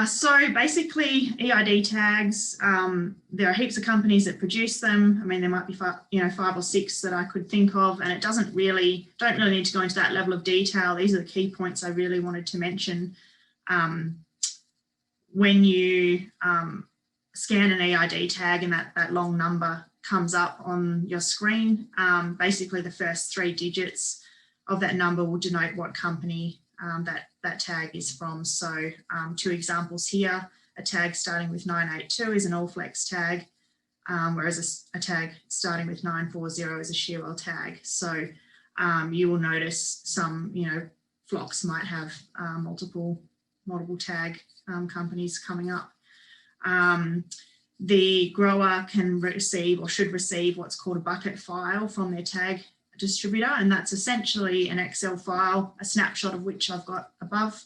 So basically, EID tags, there are heaps of companies that produce them. I mean, there might be five or six that I could think of, and it don't really need to go into that level of detail. These are the key points I really wanted to mention. When you scan an EID tag and that long number comes up on your screen, basically the first 3 digits of that number will denote what company that tag is from. So 2 examples here, a tag starting with 982 is an all-flex tag, whereas a tag starting with 940 is a shearwell tag. So you will notice some, flocks might have multiple tag companies coming up. The grower can receive or should receive what's called a bucket file from their tag distributor, and that's essentially an Excel file, a snapshot of which I've got above,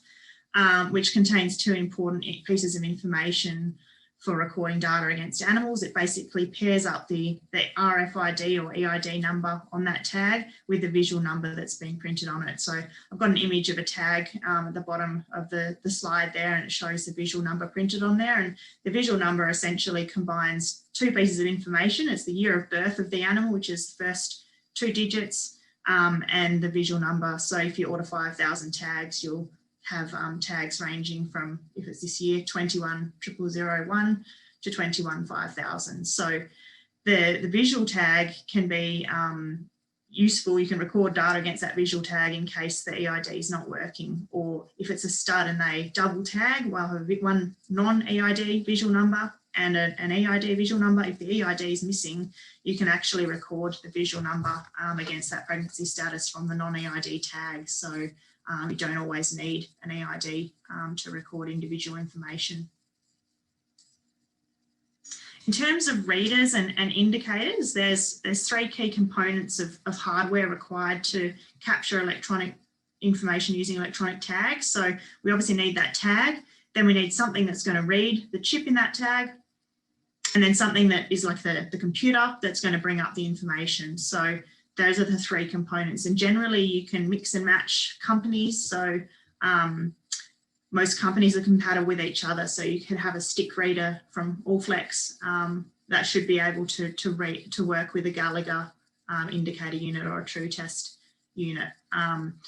which contains 2 important pieces of information for recording data against animals. It basically pairs up the RFID or EID number on that tag with the visual number that's been printed on it. So I've got an image of a tag at the bottom of the slide there, and it shows the visual number printed on there. And the visual number essentially combines 2 pieces of information. It's the year of birth of the animal, which is the first 2 digits, and the visual number. So if you order 5,000 tags, you'll have tags ranging from, if it's this year, 21,001 to 21,5000. So the visual tag can be useful. You can record data against that visual tag in case the EID is not working, or if it's a stud and they double tag, we'll have one non-EID visual number and an EID visual number. If the EID is missing, you can actually record the visual number against that pregnancy status from the non-EID tag. So you don't always need an EID to record individual information. In terms of readers and indicators, there's 3 key components of hardware required to capture electronic information using electronic tags. So we obviously need that tag. Then we need something that's going to read the chip in that tag. and then something that is like the computer that's going to bring up the information. So those are the three components, and generally you can mix and match companies. So most companies are compatible with each other. So you could have a stick reader from Allflex that should be able to work with a Gallagher indicator unit or a True Test unit. I'm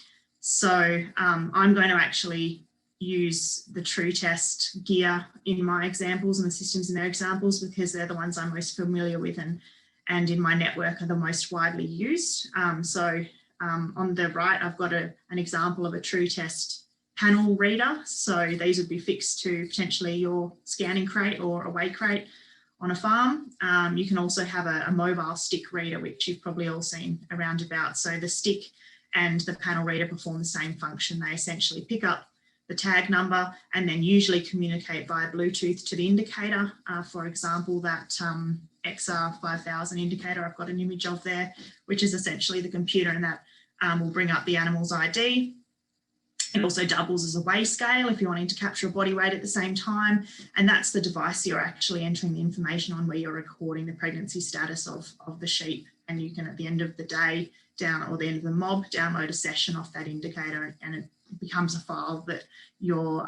going to actually use the True Test gear in my examples and the systems in their examples, because they're the ones I'm most familiar with and in my network are the most widely used. On the right, I've got an example of a True Test panel reader. So these would be fixed to potentially your scanning crate or a weigh crate on a farm. You can also have a mobile stick reader, which you've probably all seen around about. So the stick and the panel reader perform the same function. They essentially pick up the tag number and then usually communicate via Bluetooth to the indicator. For example, that XR5000 indicator I've got an image of there, which is essentially the computer, and that will bring up the animal's ID. It also doubles as a weigh scale if you're wanting to capture a body weight at the same time. And that's the device you're actually entering the information on, where you're recording the pregnancy status of the sheep. And you can, at the end of the day, the end of the mob, download a session off that indicator, and it becomes a file that your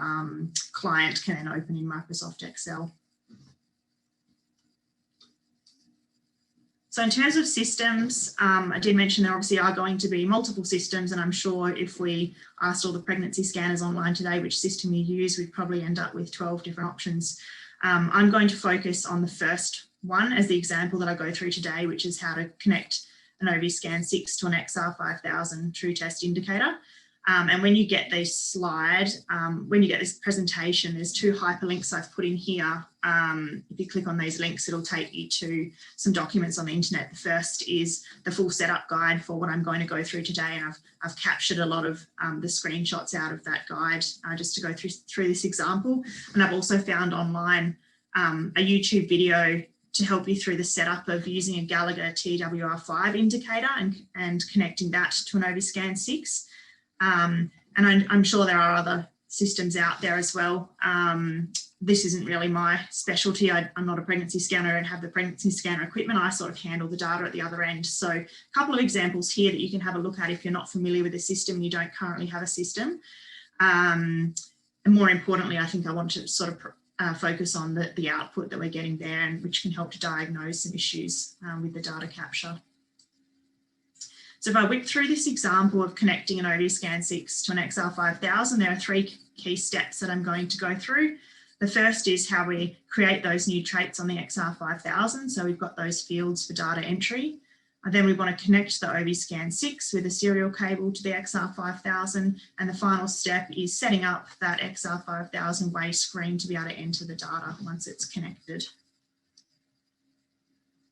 client can then open in Microsoft Excel. So in terms of systems, I did mention there obviously are going to be multiple systems, and I'm sure if we asked all the pregnancy scanners online today which system you use, we'd probably end up with 12 different options. I'm going to focus on the first one as the example that I go through today, which is how to connect an OVScan 6 to an XR5000 True Test indicator. And when you get this slide, when you get this presentation, there's two hyperlinks I've put in here. If you click on these links, it'll take you to some documents on the internet. The first is the full setup guide for what I'm going to go through today. And I've captured a lot of the screenshots out of that guide just to go through this example. And I've also found online a YouTube video to help you through the setup of using a Gallagher TWR5 indicator and connecting that to an OVScan 6. And I'm sure there are other systems out there as well. This isn't really my specialty. I'm not a pregnancy scanner. I don't have the pregnancy scanner equipment. I sort of handle the data at the other end. So a couple of examples here that you can have a look at if you're not familiar with the system and you don't currently have a system. And more importantly, I think I want to sort of focus on the output that we're getting there, and which can help to diagnose some issues with the data capture. So if I whip through this example of connecting an OVScan 6 to an XR5000, there are three key steps that I'm going to go through. The first is how we create those new traits on the XR5000. So we've got those fields for data entry. And then we want to connect the OVScan 6 with a serial cable to the XR5000. And the final step is setting up that XR5000 weigh screen to be able to enter the data once it's connected.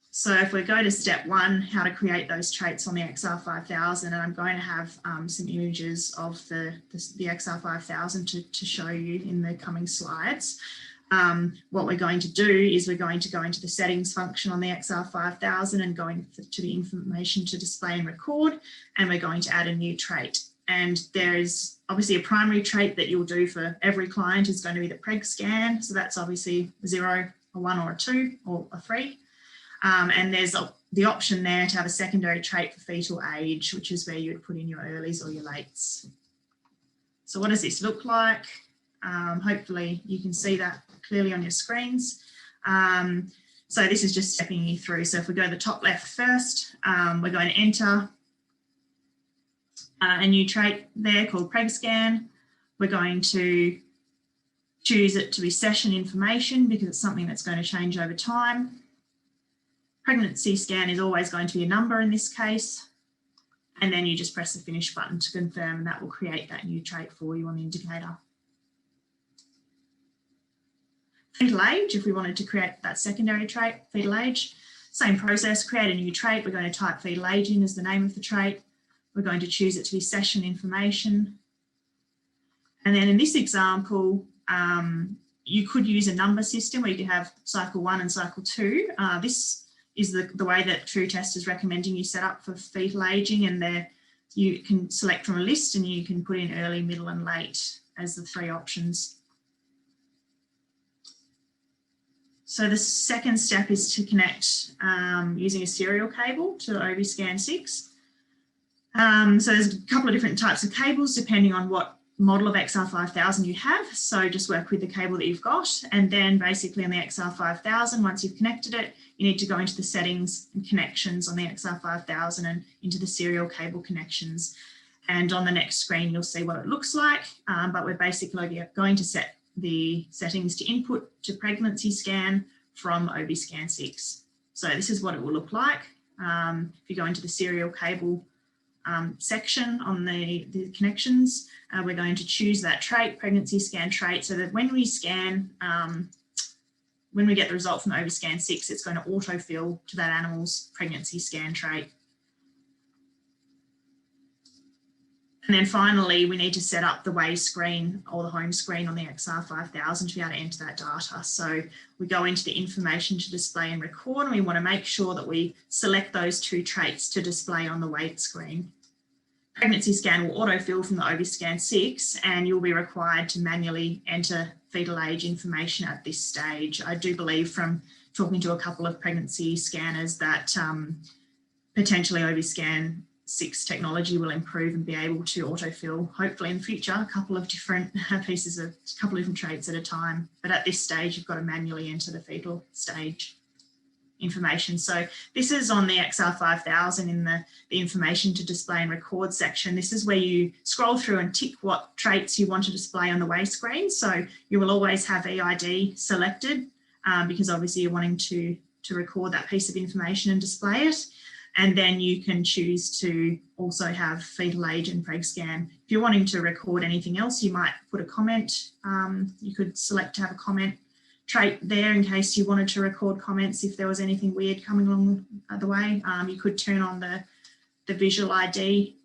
So if we go to step one, how to create those traits on the XR5000, and I'm going to have some images of the XR5000 to show you in the coming slides. What we're going to do is we're going to go into the settings function on the XR5000 and go into the information to display and record, and we're going to add a new trait. And there is obviously a primary trait that you'll do for every client is going to be the preg scan. So that's obviously 0, a 1 or a 2 or a 3. And there's the option there to have a secondary trait for fetal age, which is where you would put in your earlies or your lates. So what does this look like? Hopefully you can see that clearly on your screens. So this is just stepping you through. So if we go to the top left first, we're going to enter a new trait there called preg scan. We're going to choose it to be session information because it's something that's going to change over time. Pregnancy scan is always going to be a number in this case. And then you just press the finish button to confirm, and that will create that new trait for you on the indicator. Fetal age, if we wanted to create that secondary trait, fetal age, same process, create a new trait. We're going to type fetal age in as the name of the trait. We're going to choose it to be session information. And then in this example, you could use a number system where you could have cycle 1 and cycle 2. This is the way that True Test is recommending you set up for fetal aging, and there you can select from a list and you can put in early, middle and late as the 3 options. So the second step is to connect using a serial cable to OBScan 6. So there's a couple of different types of cables depending on what model of XR5000 you have. So just work with the cable that you've got, and then basically on the XR5000, once you've connected it, you need to go into the settings and connections on the XR5000 and into the serial cable connections. And on the next screen, you'll see what it looks like, but we're basically going to set the settings to input to pregnancy scan from OBScan 6. So this is what it will look like. If you go into the serial cable section on the connections, we're going to choose that trait, pregnancy scan trait, so that when we scan, when we get the result from OBScan 6, it's going to autofill to that animal's pregnancy scan trait. And then finally, we need to set up the way screen or the home screen on the XR5000 to be able to enter that data. So we go into the information to display and record, and we want to make sure that we select those two traits to display on the weight screen. Pregnancy scan will autofill from the OBScan 6, and you'll be required to manually enter fetal age information at this stage. I do believe from talking to a couple of pregnancy scanners that potentially OBScan 6 technology will improve and be able to autofill, hopefully in the future, a couple of different pieces of, a couple of different traits at a time. But at this stage, you've got to manually enter the fetal stage information. So this is on the XR5000 in the information to display and record section. This is where you scroll through and tick what traits you want to display on the way screen. So you will always have EID selected because obviously you're wanting to record that piece of information and display it. And then you can choose to also have fetal age and preg scan. If you're wanting to record anything else, you might put a comment. You could select to have a comment trait there in case you wanted to record comments if there was anything weird coming along the way. You could turn on the visual ID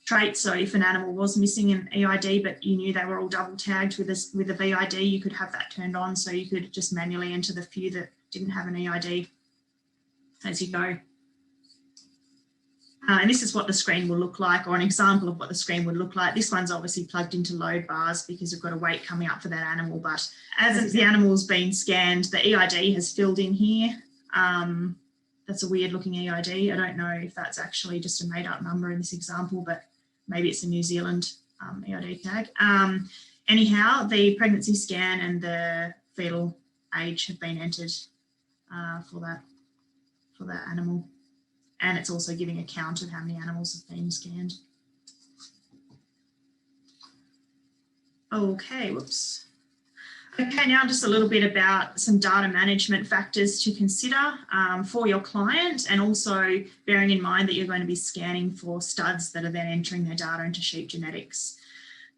trait. So if an animal was missing an EID, but you knew they were all double tagged with a VID, you could have that turned on. So you could just manually enter the few that didn't have an EID as you go. And this is what the screen will look like, or an example of what the screen would look like. This one's obviously plugged into load bars because we've got a weight coming up for that animal. But as the animal's been scanned, the EID has filled in here. That's a weird looking EID. I don't know if that's actually just a made up number in this example, but maybe it's a New Zealand EID tag. Anyhow, the pregnancy scan and the fetal age have been entered for that animal. And it's also giving a count of how many animals have been scanned. Okay, whoops. Okay, now just a little bit about some data management factors to consider for your client, and also bearing in mind that you're going to be scanning for studs that are then entering their data into sheep genetics.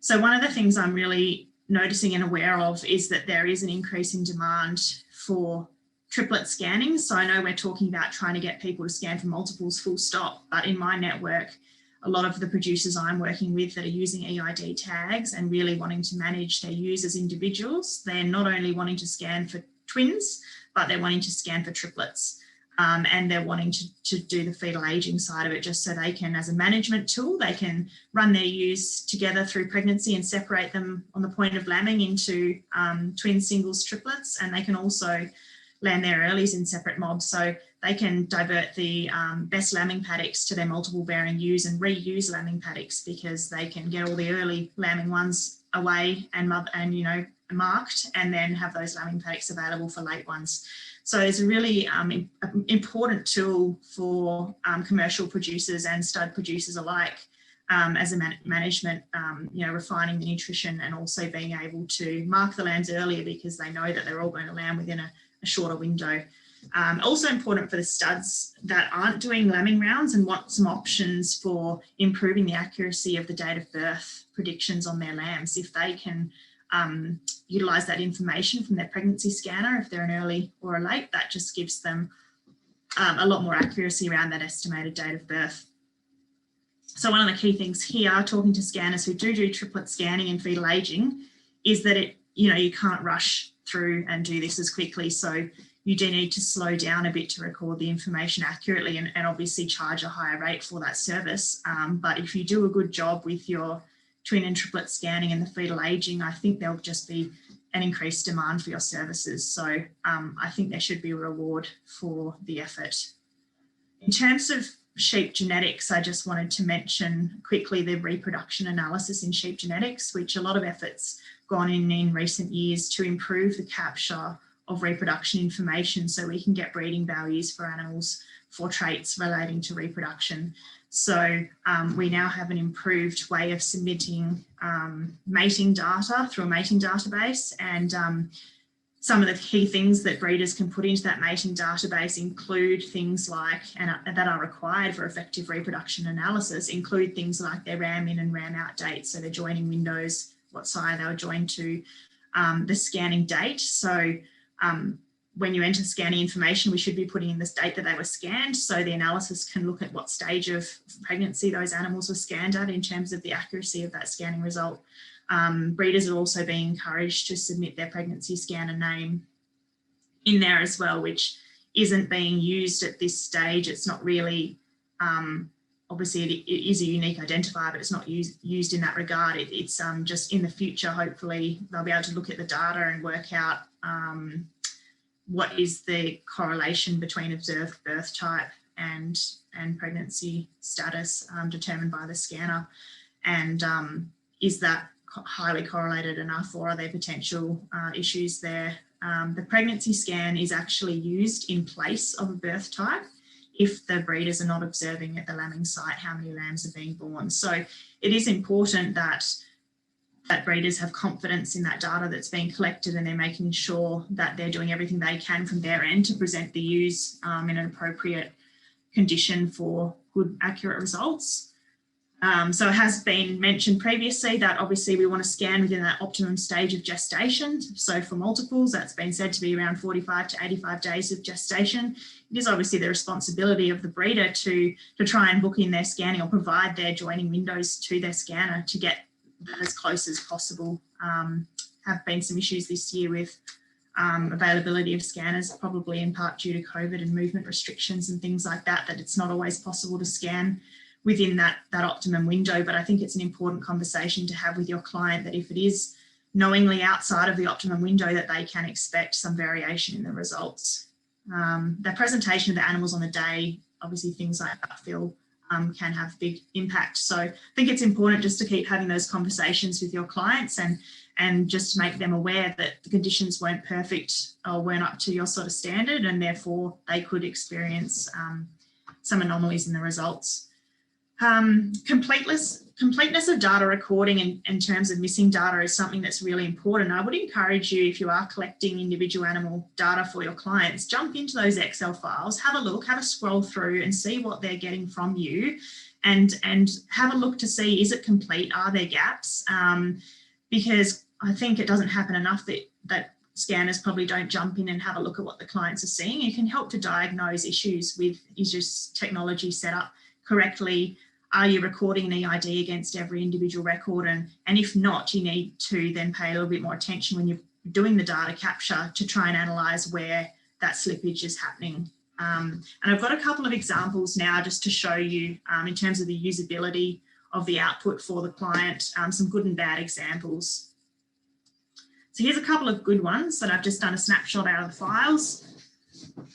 So one of the things I'm really noticing and aware of is that there is an increase in demand for triplet scanning. So I know we're talking about trying to get people to scan for multiples full stop, but in my network, a lot of the producers I'm working with that are using EID tags and really wanting to manage their ewes as individuals, they're not only wanting to scan for twins, but they're wanting to scan for triplets. And they're wanting to do the fetal aging side of it just so they can, as a management tool, they can run their ewes together through pregnancy and separate them on the point of lambing into twins, singles, triplets, and they can also land their earlies in separate mobs, so they can divert the best lambing paddocks to their multiple bearing ewes and reuse lambing paddocks because they can get all the early lambing ones away and marked, and then have those lambing paddocks available for late ones. So it's a really important tool for commercial producers and stud producers alike as a management, refining the nutrition and also being able to mark the lambs earlier because they know that they're all going to lamb within a shorter window. Also important for the studs that aren't doing lambing rounds and want some options for improving the accuracy of the date of birth predictions on their lambs. If they can utilise that information from their pregnancy scanner, if they're an early or a late, that just gives them a lot more accuracy around that estimated date of birth. So one of the key things here, talking to scanners who do triplet scanning and fetal aging, is that you can't rush through and do this as quickly. So you do need to slow down a bit to record the information accurately and obviously charge a higher rate for that service. But if you do a good job with your twin and triplet scanning and the fetal aging, I think there'll just be an increased demand for your services. So I think there should be a reward for the effort. In terms of sheep genetics, I just wanted to mention quickly the reproduction analysis in sheep genetics, which a lot of efforts gone in recent years to improve the capture of reproduction information so we can get breeding values for animals for traits relating to reproduction. So we now have an improved way of submitting mating data through a mating database, and some of the key things that breeders can put into that mating database include things like, and that are required for effective reproduction analysis, include things like their ram in and ram out dates, so their joining windows, what sire they were joined to, the scanning date. So when you enter scanning information, we should be putting in this date that they were scanned, so the analysis can look at what stage of pregnancy those animals were scanned at in terms of the accuracy of that scanning result. Breeders are also being encouraged to submit their pregnancy scanner name in there as well, which isn't being used at this stage. It's not really, obviously it is a unique identifier, but it's not used in that regard. It's just in the future, hopefully they'll be able to look at the data and work out what is the correlation between observed birth type and pregnancy status determined by the scanner, and is that highly correlated enough, or are there potential issues there? The pregnancy scan is actually used in place of a birth type if the breeders are not observing at the lambing site how many lambs are being born. So it is important that breeders have confidence in that data that's being collected, and they're making sure that they're doing everything they can from their end to present the ewes in an appropriate condition for good, accurate results. So it has been mentioned previously that obviously we want to scan within that optimum stage of gestation. So for multiples, that's been said to be around 45 to 85 days of gestation. It is obviously the responsibility of the breeder to try and book in their scanning or provide their joining windows to their scanner to get that as close as possible. Have been some issues this year with availability of scanners, probably in part due to COVID and movement restrictions and things like that, that it's not always possible to scan within that optimum window. But I think it's an important conversation to have with your client, that if it is knowingly outside of the optimum window, that they can expect some variation in the results. The presentation of the animals on the day, obviously things like that feel can have big impact. So I think it's important just to keep having those conversations with your clients and just to make them aware that the conditions weren't perfect or weren't up to your sort of standard, and therefore they could experience some anomalies in the results. Completeness of data recording in terms of missing data is something that's really important. I would encourage you, if you are collecting individual animal data for your clients, jump into those Excel files, have a look, have a scroll through and see what they're getting from you, and have a look to see, is it complete? Are there gaps? Because I think it doesn't happen enough that scanners probably don't jump in and have a look at what the clients are seeing. It can help to diagnose issues with, is your technology set up correctly? Are you recording an EID against every individual record? And if not, you need to then pay a little bit more attention when you're doing the data capture to try and analyse where that slippage is happening. And I've got a couple of examples now just to show you in terms of the usability of the output for the client, some good and bad examples. So here's a couple of good ones that I've just done a snapshot out of the files.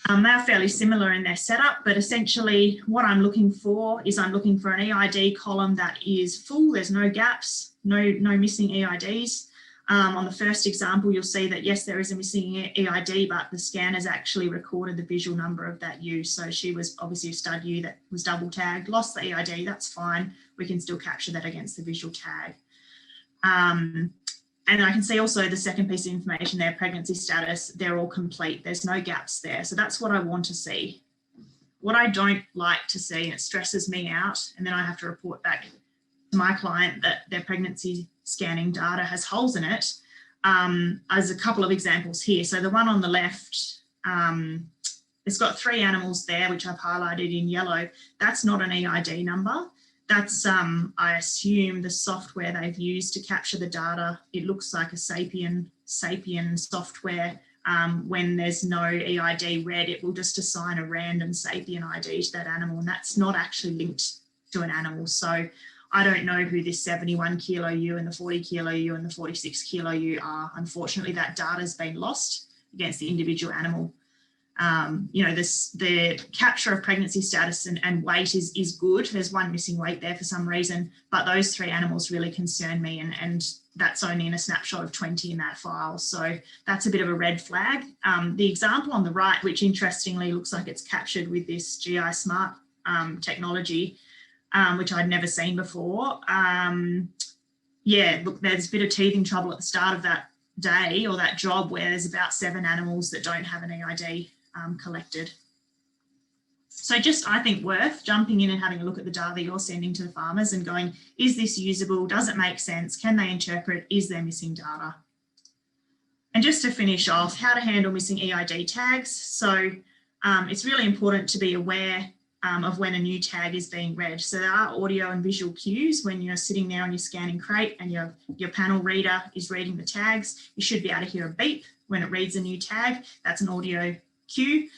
They're fairly similar in their setup, but essentially what I'm looking for is I'm looking for an EID column that is full. There's no gaps, no missing EIDs. On the first example, you'll see that yes, there is a missing EID, but the scanner's actually recorded the visual number of that ewe. So she was obviously a stud ewe that was double tagged, lost the EID, that's fine. We can still capture that against the visual tag. And I can see also the second piece of information there, pregnancy status, they're all complete. There's no gaps there. So that's what I want to see. What I don't like to see, and it stresses me out, and then I have to report back to my client that their pregnancy scanning data has holes in it. There's a couple of examples here. So the one on the left, it's got 3 animals there, which I've highlighted in yellow. That's not an EID number. That's, I assume, the software they've used to capture the data. It looks like a Sapien software. When there's no EID read, it will just assign a random Sapien ID to that animal, and that's not actually linked to an animal. So I don't know who this 71 kilo ewe and the 40 kilo ewe and the 46 kilo ewe are. Unfortunately, that data has been lost against the individual animal. You know, the capture of pregnancy status and weight is good. There's one missing weight there for some reason, but those 3 animals really concern me, and that's only in a snapshot of 20 in that file. So that's a bit of a red flag. The example on the right, which interestingly looks like it's captured with this GISmart technology, which I'd never seen before. Yeah, look, there's a bit of teething trouble at the start of that day or that job where there's about 7 animals that don't have an EID collected. So just, I think, worth jumping in and having a look at the data that you're sending to the farmers and going, is this usable? Does it make sense? Can they interpret? Is there missing data? And just to finish off, how to handle missing EID tags. So it's really important to be aware of when a new tag is being read. So there are audio and visual cues when you're sitting there on your scanning crate and your panel reader is reading the tags. You should be able to hear a beep when it reads a new tag. That's an audio cue.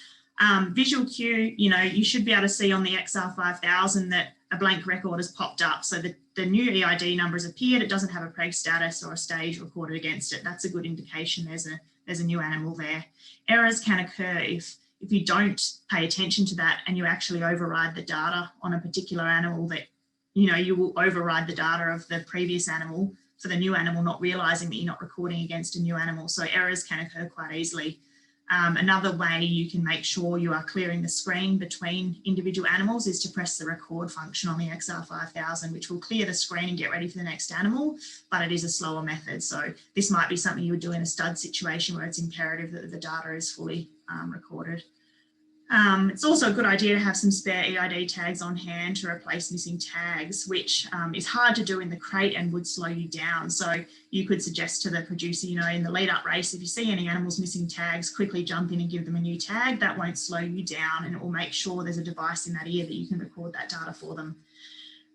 Visual cue, you know, you should be able to see on the XR5000 that a blank record has popped up. So the new EID number has appeared. It doesn't have a preg status or a stage recorded against it. That's a good indication there's a new animal there. Errors can occur if you don't pay attention to that and you actually override the data on a particular animal, that, you know, you will override the data of the previous animal for the new animal, not realizing that you're not recording against a new animal. So errors can occur quite easily. Another way you can make sure you are clearing the screen between individual animals is to press the record function on the XR5000, which will clear the screen and get ready for the next animal, but it is a slower method. So this might be something you would do in a stud situation where it's imperative that the data is fully recorded. It's also a good idea to have some spare EID tags on hand to replace missing tags, which is hard to do in the crate and would slow you down. So you could suggest to the producer, you know, in the lead up race, if you see any animals missing tags, quickly jump in and give them a new tag. That won't slow you down, and it will make sure there's a device in that ear that you can record that data for them.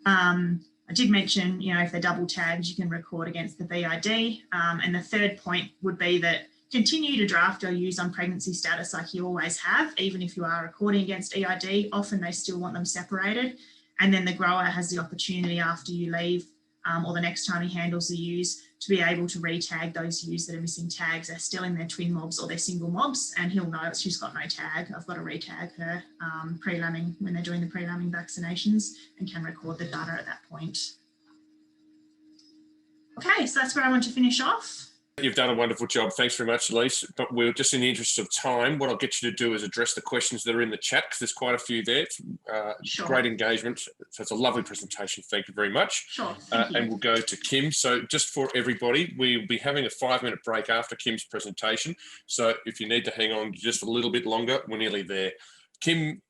I did mention, you know, if they're double tagged, you can record against the VID. And the third point would be that continue to draft or use on pregnancy status like you always have, even if you are recording against EID. Often they still want them separated. And then the grower has the opportunity after you leave or the next time he handles the ewes to be able to re-tag those ewes that are missing tags. They're still in their twin mobs or their single mobs, and he'll know she's got no tag. I've got to re-tag her pre-lambing when they're doing the pre-lambing vaccinations, and can record the data at that point. Okay, so that's where I want to finish off. You've done a wonderful job. Thanks very much, Elise. But we're just in the interest of time. What I'll get you to do is address the questions that are in the chat, because there's quite a few there. Sure. Great engagement. So it's a lovely presentation. Thank you very much. Sure. Thank you. And we'll go to Kim. So just for everybody, we'll be having a 5-minute break after Kim's presentation. So if you need to hang on just a little bit longer, we're nearly there. Kim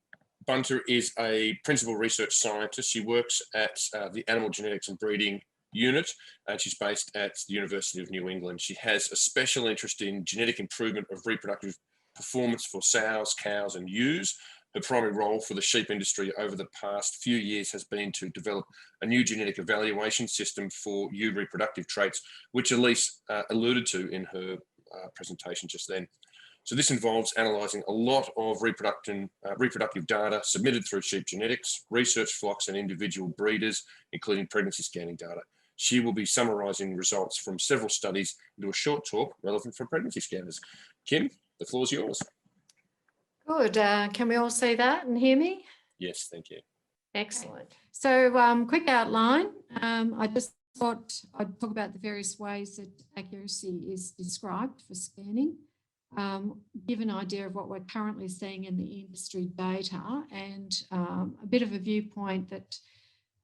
Bunter is a principal research scientist. She works at the Animal Genetics and Breeding Unit, and she's based at the University of New England. She has a special interest in genetic improvement of reproductive performance for sows, cows, and ewes. Her primary role for the sheep industry over the past few years has been to develop a new genetic evaluation system for ewe reproductive traits, which Elise alluded to in her presentation just then. So this involves analysing a lot of reproductive data submitted through sheep genetics, research flocks and individual breeders, including pregnancy scanning data. She will be summarising results from several studies into a short talk relevant for pregnancy scanners. Kim, the floor is yours. Good. Can we all see that and hear me? Yes, thank you. Excellent. So quick outline. I just thought I'd talk about the various ways that accuracy is described for scanning, give an idea of what we're currently seeing in the industry data, and a bit of a viewpoint that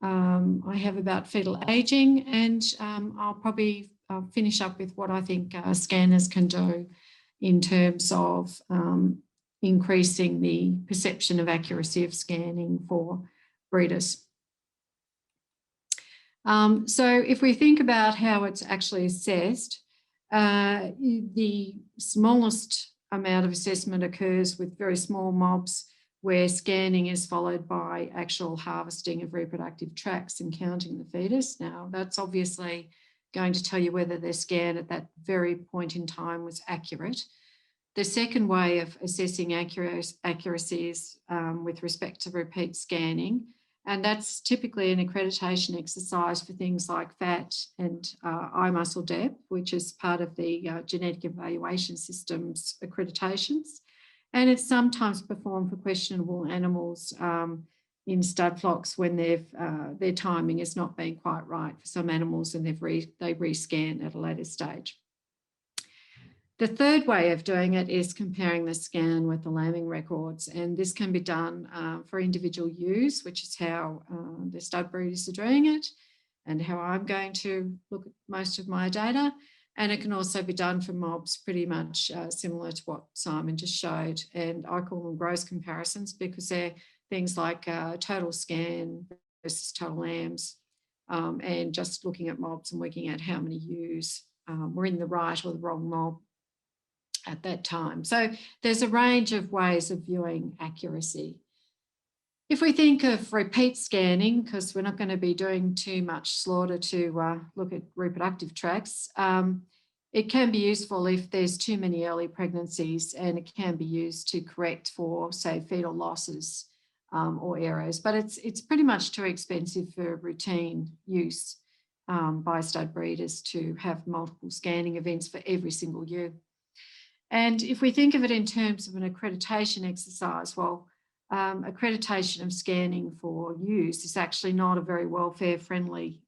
I have about fetal aging, and I'll probably finish up with what I think scanners can do in terms of increasing the perception of accuracy of scanning for breeders. So if we think about how it's actually assessed, the smallest amount of assessment occurs with very small mobs, where scanning is followed by actual harvesting of reproductive tracts and counting the fetus. Now, that's obviously going to tell you whether their scan at that very point in time was accurate. The second way of assessing accuracy is with respect to repeat scanning, And that's typically an accreditation exercise for things like fat and eye muscle depth, which is part of the genetic evaluation system's accreditations. And it's sometimes performed for questionable animals in stud flocks when their timing has not been quite right for some animals and they rescan at a later stage. The third way of doing it is comparing the scan with the lambing records, and this can be done for individual ewes, which is how the stud breeders are doing it and how I'm going to look at most of my data. And it can also be done for mobs, pretty much similar to what Simon just showed. And I call them gross comparisons because they're things like total scan versus total lambs, and just looking at mobs and working out how many ewes were in the right or the wrong mob at that time. So there's a range of ways of viewing accuracy. If we think of repeat scanning, because we're not going to be doing too much slaughter to look at reproductive tracts, it can be useful if there's too many early pregnancies, and it can be used to correct for, say, fetal losses or errors. But it's pretty much too expensive for routine use by stud breeders to have multiple scanning events for every single ewe. And if we think of it in terms of an accreditation exercise, well, accreditation of scanning for ewes is actually not a very welfare-friendly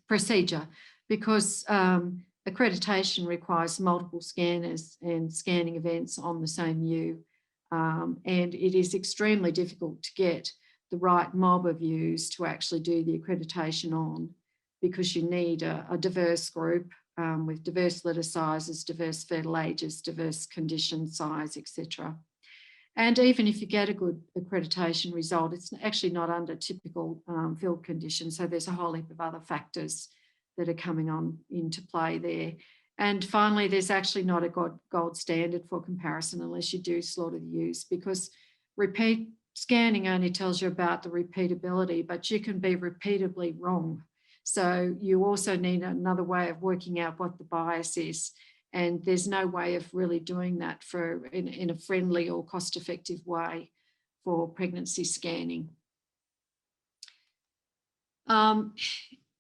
procedure because accreditation requires multiple scanners and scanning events on the same ewe. And it is extremely difficult to get the right mob of ewes to actually do the accreditation on because you need a diverse group with diverse litter sizes, diverse fetal ages, diverse condition size, etc. And even if you get a good accreditation result, it's actually not under typical field conditions. So there's a whole heap of other factors that are coming on into play there. And finally, there's actually not a gold standard for comparison unless you do slaughter the ewes, because repeat scanning only tells you about the repeatability, but you can be repeatably wrong. So you also need another way of working out what the bias is. And there's no way of really doing that in a friendly or cost-effective way for pregnancy scanning.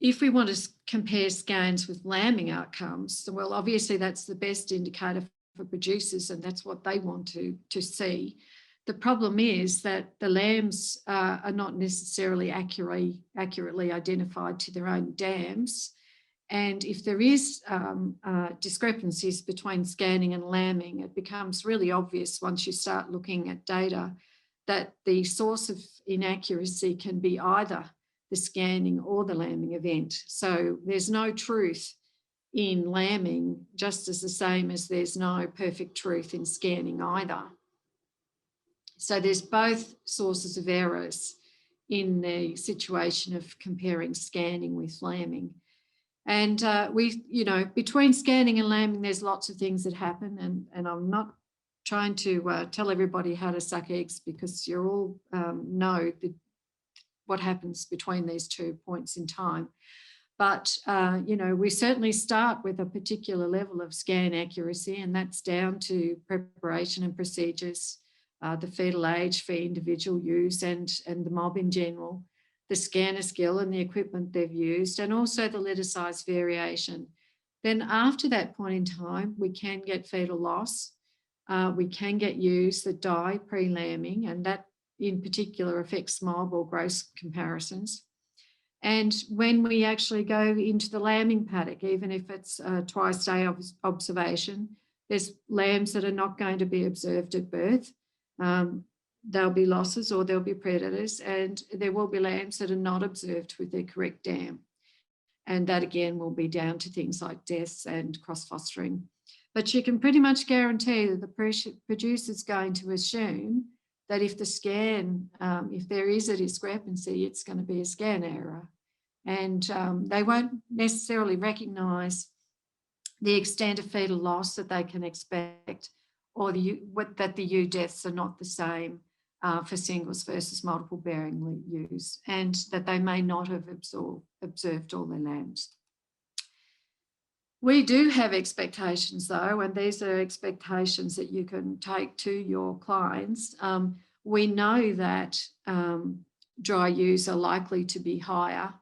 If we want to compare scans with lambing outcomes, well, obviously that's the best indicator for producers, and that's what they want to see. The problem is that the lambs are not necessarily accurately identified to their own dams. And if there is discrepancies between scanning and lambing, it becomes really obvious once you start looking at data that the source of inaccuracy can be either the scanning or the lambing event. So there's no truth in lambing, just as the same as there's no perfect truth in scanning either. So there's both sources of errors in the situation of comparing scanning with lambing. And between scanning and lambing, there's lots of things that happen. And I'm not trying to tell everybody how to suck eggs, because you all know what happens between these 2 points in time. But, we certainly start with a particular level of scan accuracy, and that's down to preparation and procedures, the fetal age for individual ewes and the mob in general, the scanner skill and the equipment they've used, and also the litter size variation. Then after that point in time, we can get fetal loss. We can get ewes that die pre-lambing, and that in particular affects mob or gross comparisons. And when we actually go into the lambing paddock, even if it's a twice-day observation, there's lambs that are not going to be observed at birth. There'll be losses or there'll be predators, and there will be lambs that are not observed with their correct dam. And that again will be down to things like deaths and cross-fostering. But you can pretty much guarantee that the producer's going to assume that if the scan, if there is a discrepancy, it's going to be a scan error. And they won't necessarily recognise the extent of fetal loss that they can expect, or that the ewe deaths are not the same for singles versus multiple bearing ewes, and that they may not have observed all their lambs. We do have expectations though, and these are expectations that you can take to your clients. We know that dry ewes are likely to be higher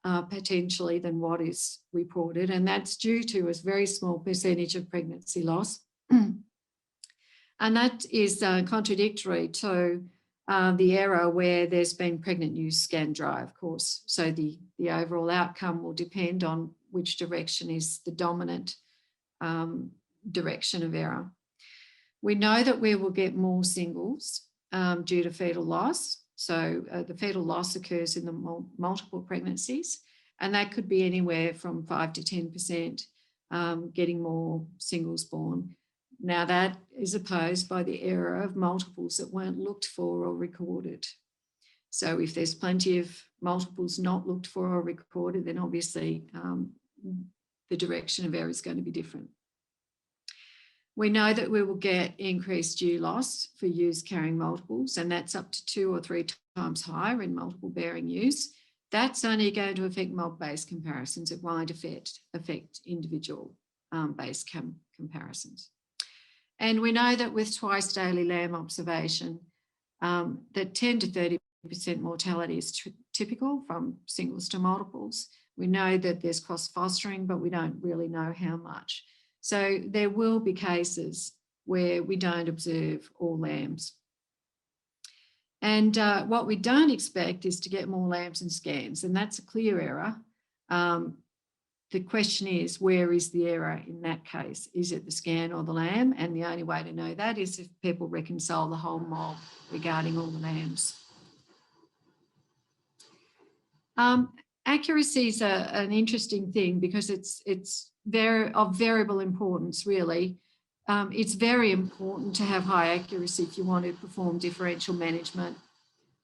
potentially than what is reported, and that's due to a very small percentage of pregnancy loss. And that is contradictory to the error where there's been pregnant ewes scanned dry, of course. So the overall outcome will depend on which direction is the dominant direction of error. We know that we will get more singles due to fetal loss. So the fetal loss occurs in the multiple pregnancies, and that could be anywhere from 5 to 10% getting more singles born. Now that is opposed by the error of multiples that weren't looked for or recorded. So if there's plenty of multiples not looked for or recorded, then obviously the direction of error is going to be different. We know that we will get increased ewe loss for ewes carrying multiples, and that's up to 2 or 3 times higher in multiple bearing ewes. That's only going to affect mob-based comparisons. It won't affect individual based comparisons. And we know that with twice daily lamb observation, that 10 to 30% mortality is typical from singles to multiples. We know that there's cross fostering, but we don't really know how much. So there will be cases where we don't observe all lambs. And what we don't expect is to get more lambs in scans, and that's a clear error. The question is, where is the error in that case? Is it the scan or the lamb? And the only way to know that is if people reconcile the whole mob regarding all the lambs. Accuracy is an interesting thing because it's of variable importance, really. It's very important to have high accuracy if you want to perform differential management.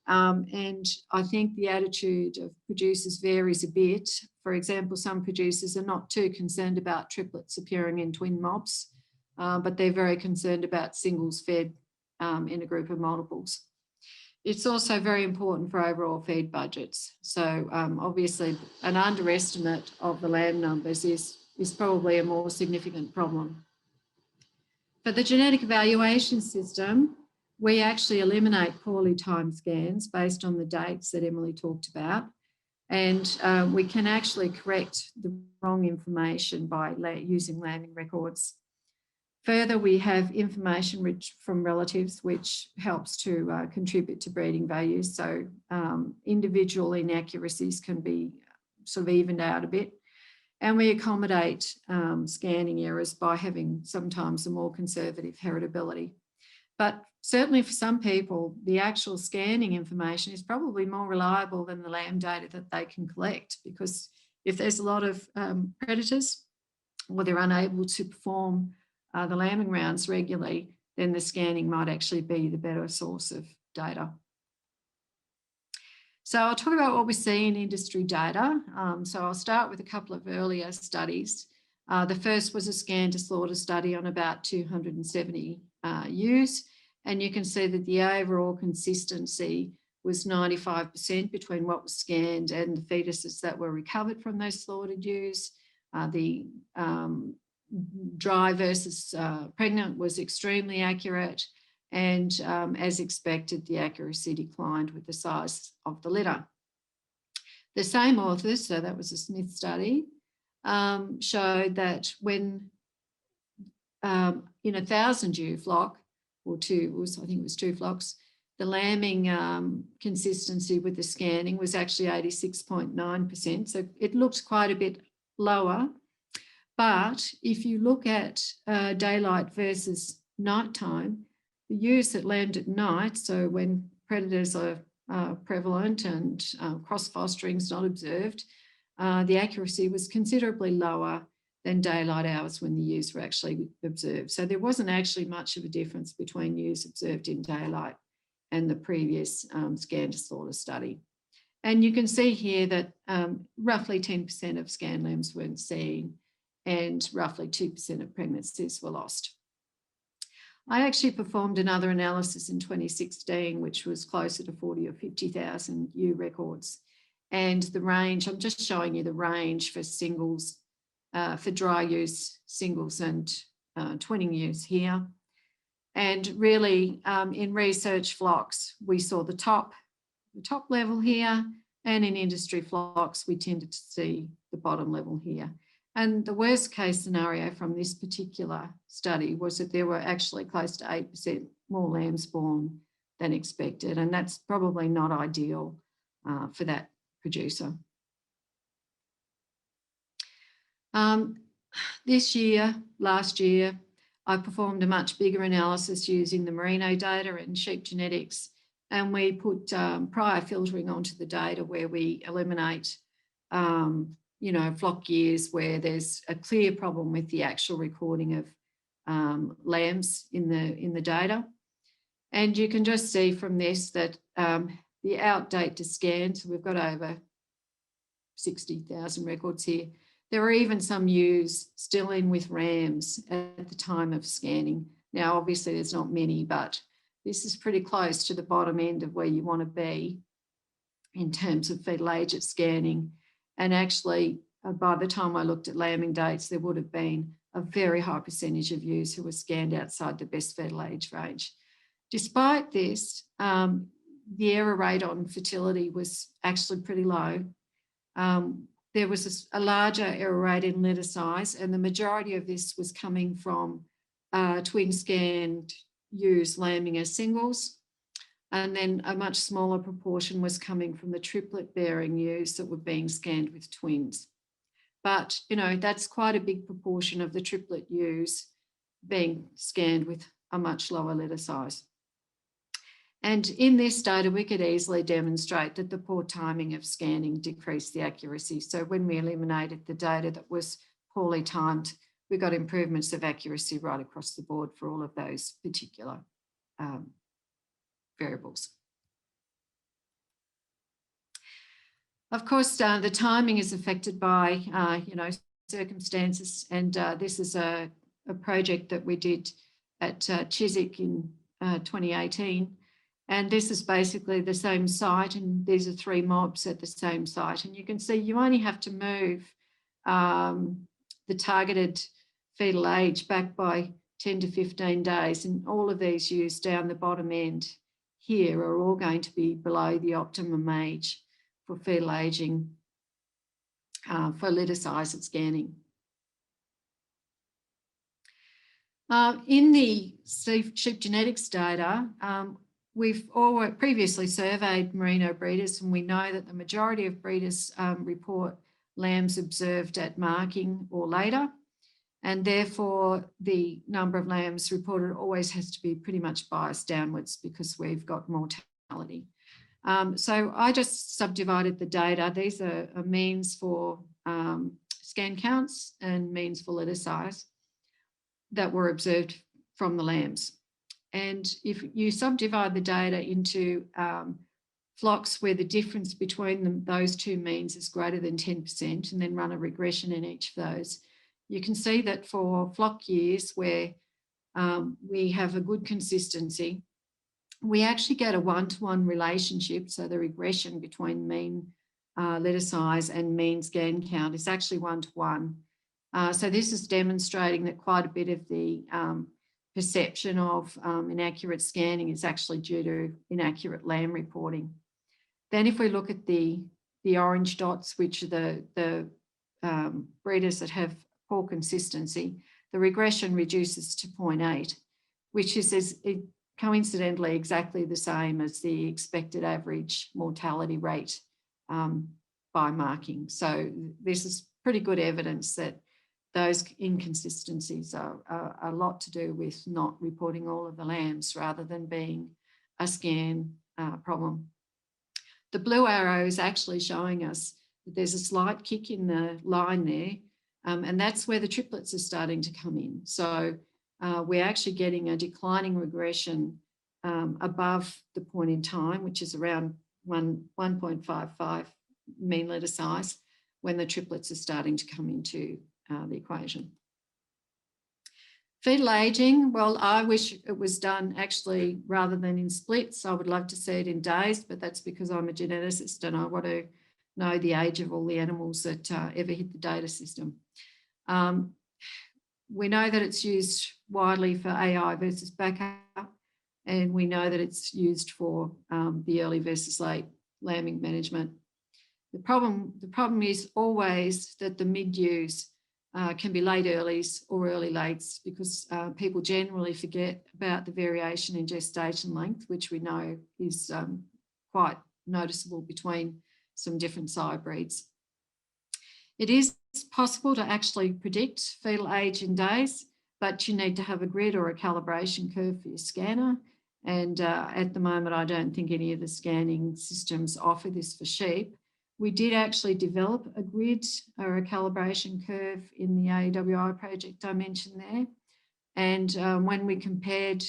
And I think the attitude of producers varies a bit. For example, some producers are not too concerned about triplets appearing in twin mobs, but they're very concerned about singles fed in a group of multiples. It's also very important for overall feed budgets. So obviously an underestimate of the lamb numbers is probably a more significant problem. For the genetic evaluation system, we actually eliminate poorly timed scans based on the dates that Emily talked about. And we can actually correct the wrong information by using lambing records. Further, we have information rich from relatives, which helps to contribute to breeding values. So individual inaccuracies can be sort of evened out a bit. And we accommodate scanning errors by having sometimes a more conservative heritability. But certainly for some people, the actual scanning information is probably more reliable than the lamb data that they can collect, because if there's a lot of predators or they're unable to perform the lambing rounds regularly, then the scanning might actually be the better source of data. So I'll talk about what we see in industry data. So I'll start with a couple of earlier studies. The first was a scan to slaughter study on about 270 ewes. And you can see that the overall consistency was 95% between what was scanned and the fetuses that were recovered from those slaughtered ewes. The dry versus pregnant was extremely accurate. And as expected, the accuracy declined with the size of the litter. The same authors, so that was a Smith study, showed that when in a 1,000 ewe flock, or I think it was 2 flocks, the lambing consistency with the scanning was actually 86.9%. So it looked quite a bit lower. But if you look at daylight versus nighttime, the ewes that lambed at night, so when predators are prevalent and cross-fostering is not observed, the accuracy was considerably lower than daylight hours when the ewes were actually observed. So there wasn't actually much of a difference between ewes observed in daylight and the previous scan to slaughter study. And you can see here that roughly 10% of scan lambs weren't seen and roughly 2% of pregnancies were lost. I actually performed another analysis in 2016, which was closer to 40 or 50,000 ewe records. And the range, I'm just showing you the range for singles, for dry ewes, singles and twinning ewes here. And really in research flocks, we saw the top the top level here, and in industry flocks, we tended to see the bottom level here. And the worst case scenario from this particular study was that there were actually close to 8% more lambs born than expected. And that's probably not ideal for that producer. Last year, I performed a much bigger analysis using the merino data and sheep genetics. And we put prior filtering onto the data where we eliminate flock years where there's a clear problem with the actual recording of lambs in the data. And you can just see from this that the outdate to scan, so we've got over 60,000 records here. There are even some ewes still in with rams at the time of scanning. Now, obviously there's not many, but this is pretty close to the bottom end of where you want to be in terms of fetal age at scanning. And actually, by the time I looked at lambing dates, there would have been a very high percentage of ewes who were scanned outside the best fetal age range. Despite this, the error rate on fertility was actually pretty low. There was a larger error rate in litter size, and the majority of this was coming from twin scanned ewes lambing as singles. And then a much smaller proportion was coming from the triplet bearing ewes that were being scanned with twins. But, that's quite a big proportion of the triplet ewes being scanned with a much lower litter size. And in this data, we could easily demonstrate that the poor timing of scanning decreased the accuracy. So when we eliminated the data that was poorly timed, we got improvements of accuracy right across the board for all of those particular variables. Of course, the timing is affected by, circumstances. And this is a project that we did at Chiswick in 2018. And this is basically the same site, and these are 3 mobs at the same site. And you can see you only have to move the targeted fetal age back by 10 to 15 days. And all of these ewes down the bottom end here are all going to be below the optimum age for fetal aging for litter size at scanning. In the sheep genetics data, we've previously surveyed merino breeders, and we know that the majority of breeders report lambs observed at marking or later, and therefore the number of lambs reported always has to be pretty much biased downwards because we've got mortality. So I just subdivided the data. These are means for scan counts and means for litter size that were observed from the lambs. And if you subdivide the data into flocks where the difference between those 2 means is greater than 10%, and then run a regression in each of those, you can see that for flock years where we have a good consistency, we actually get a 1-to-1 relationship. So the regression between mean litter size and mean scan count is actually 1-to-1. So this is demonstrating that quite a bit of the perception of inaccurate scanning is actually due to inaccurate lamb reporting. Then if we look at the orange dots, which are the breeders that have poor consistency, the regression reduces to 0.8, which is coincidentally exactly the same as the expected average mortality rate by marking. So this is pretty good evidence that those inconsistencies are a lot to do with not reporting all of the lambs rather than being a scan problem. The blue arrow is actually showing us that there's a slight kick in the line there, and that's where the triplets are starting to come in. So we're actually getting a declining regression above the point in time, which is around 1.55 mean litter size, when the triplets are starting to come into the equation. Fetal aging, well, I wish it was done actually rather than in splits. I would love to see it in days, but that's because I'm a geneticist and I want to know the age of all the animals that ever hit the data system. We know that it's used widely for AI versus backup, and we know that it's used for the early versus late lambing management. The problem is always that the mid-ewes can be late earlies or early lates, because people generally forget about the variation in gestation length, which we know is quite noticeable between some different sire breeds. It is possible to actually predict fetal age in days, but you need to have a grid or a calibration curve for your scanner. And at the moment, I don't think any of the scanning systems offer this for sheep. We did actually develop a grid or a calibration curve in the AWI project I mentioned there. And when we compared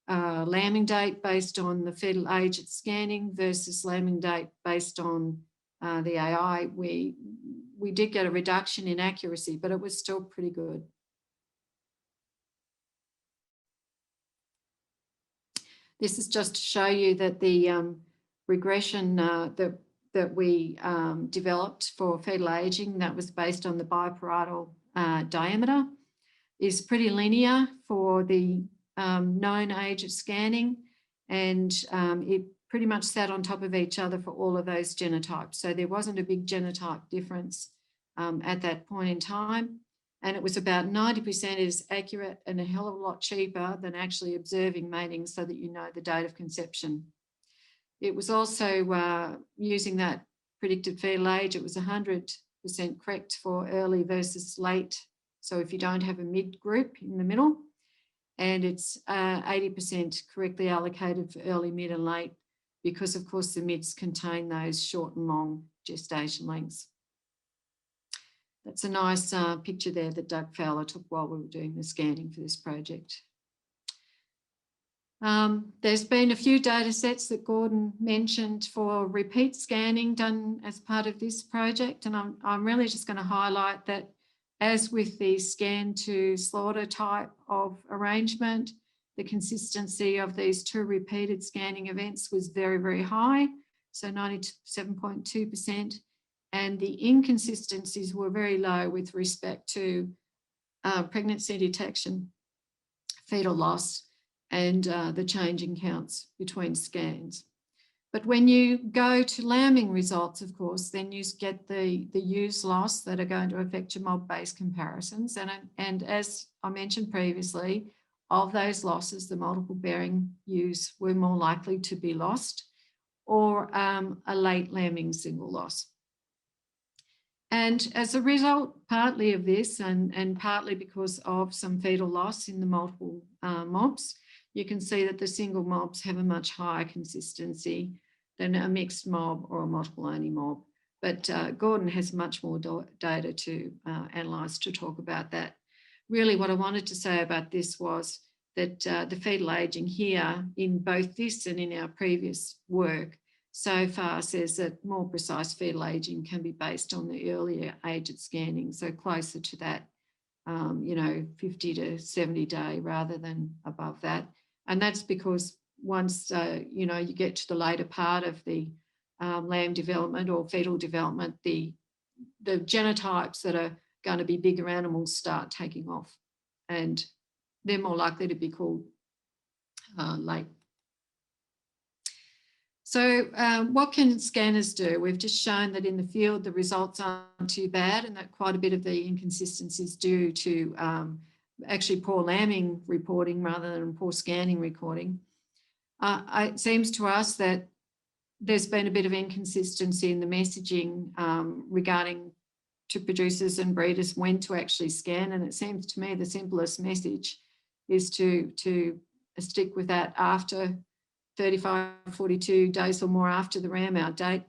lambing date based on the fetal age at scanning versus lambing date based on the AI, we did get a reduction in accuracy, but it was still pretty good. This is just to show you that the regression that we developed for fetal aging, that was based on the biparietal diameter, is pretty linear for the known age of scanning, and it pretty much sat on top of each other for all of those genotypes. So there wasn't a big genotype difference at that point in time. And it was about 90% is accurate and a hell of a lot cheaper than actually observing mating so that you know the date of conception. It was also using that predicted fetal age, it was 100% correct for early versus late. So if you don't have a mid group in the middle, and it's 80% correctly allocated for early, mid and late, because of course the mids contain those short and long gestation lengths. That's a nice picture there that Doug Fowler took while we were doing the scanning for this project. There's been a few data sets that Gordon mentioned for repeat scanning done as part of this project, and I'm really just going to highlight that, as with the scan to slaughter type of arrangement, the consistency of these two repeated scanning events was very, very high, so 97.2%. And the inconsistencies were very low with respect to pregnancy detection, fetal loss, and the changing counts between scans. But when you go to lambing results, of course, then you get the ewes loss that are going to affect your mob-based comparisons. And as I mentioned previously, of those losses, the multiple bearing ewes were more likely to be lost, or a late lambing single loss. And as a result, partly of this and partly because of some fetal loss in the multiple mobs, you can see that the single mobs have a much higher consistency than a mixed mob or a multiple only mob. But Gordon has much more data to analyse to talk about that. Really what I wanted to say about this was that the fetal ageing here in both this and in our previous work so far says that more precise fetal ageing can be based on the earlier age at scanning, so closer to that, 50 to 70 day rather than above that. And that's because once, you get to the later part of the lamb development or fetal development, the genotypes that are going to be bigger animals start taking off, and they're more likely to be called late. So what can scanners do? We've just shown that in the field, the results aren't too bad, and that quite a bit of the inconsistencies due to actually poor lambing reporting rather than poor scanning recording. It seems to us that there's been a bit of inconsistency in the messaging regarding to producers and breeders when to actually scan. And it seems to me the simplest message is to stick with that after 35, 42 days or more after the ram out date,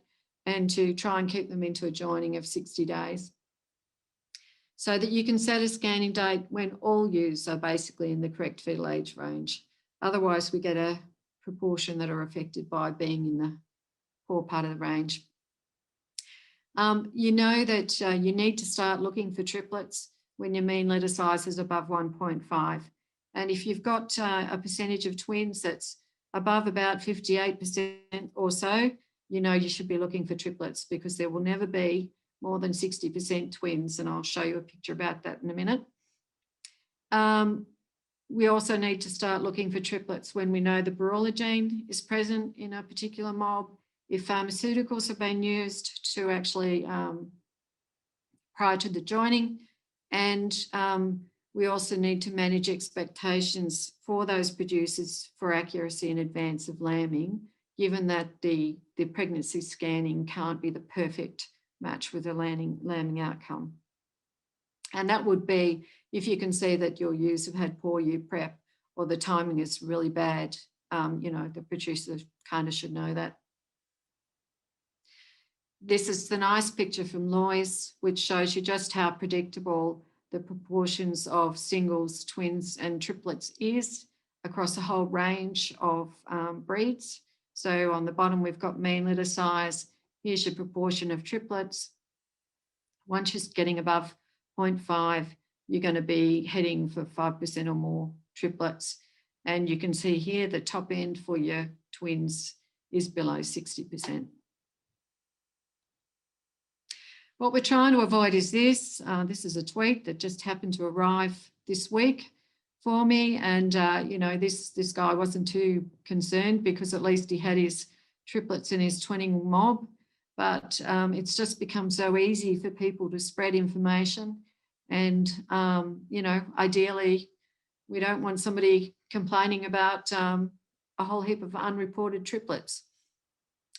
and to try and keep them into a joining of 60 days. So that you can set a scanning date when all ewes are basically in the correct fetal age range. Otherwise, we get a proportion that are affected by being in the poor part of the range. You know that you need to start looking for triplets when your mean litter size is above 1.5. And if you've got a percentage of twins that's above about 58% or so, you should be looking for triplets, because there will never be more than 60% twins. And I'll show you a picture about that in a minute. We also need to start looking for triplets when we know the Varroa gene is present in a particular mob, if pharmaceuticals have been used to actually prior to the joining. And we also need to manage expectations for those producers for accuracy in advance of lambing, given that the pregnancy scanning can't be the perfect match with the lambing outcome. And that would be if you can see that your ewes have had poor ewe prep or the timing is really bad, you know, the producer kind of should know that. This is the nice picture from Lois, which shows you just how predictable the proportions of singles, twins and triplets is across a whole range of breeds. So on the bottom, we've got mean litter size. Here's your proportion of triplets. Once you're getting above 0.5, you're going to be heading for 5% or more triplets. And you can see here the top end for your twins is below 60%. What we're trying to avoid is this. This is a tweet that just happened to arrive this week for me. And, you know, this guy wasn't too concerned because at least he had his triplets in his twinning mob. But it's just become so easy for people to spread information. And, you know, ideally, we don't want somebody complaining about a whole heap of unreported triplets.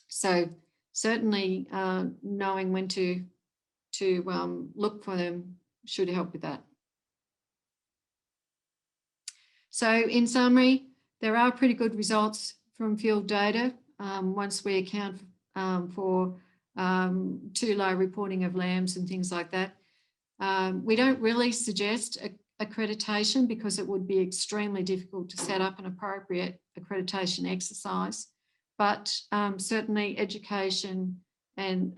So certainly knowing when to look for them should help with that. So in summary, there are pretty good results from field data once we account for too low reporting of lambs and things like that. We don't really suggest accreditation because it would be extremely difficult to set up an appropriate accreditation exercise, but certainly education and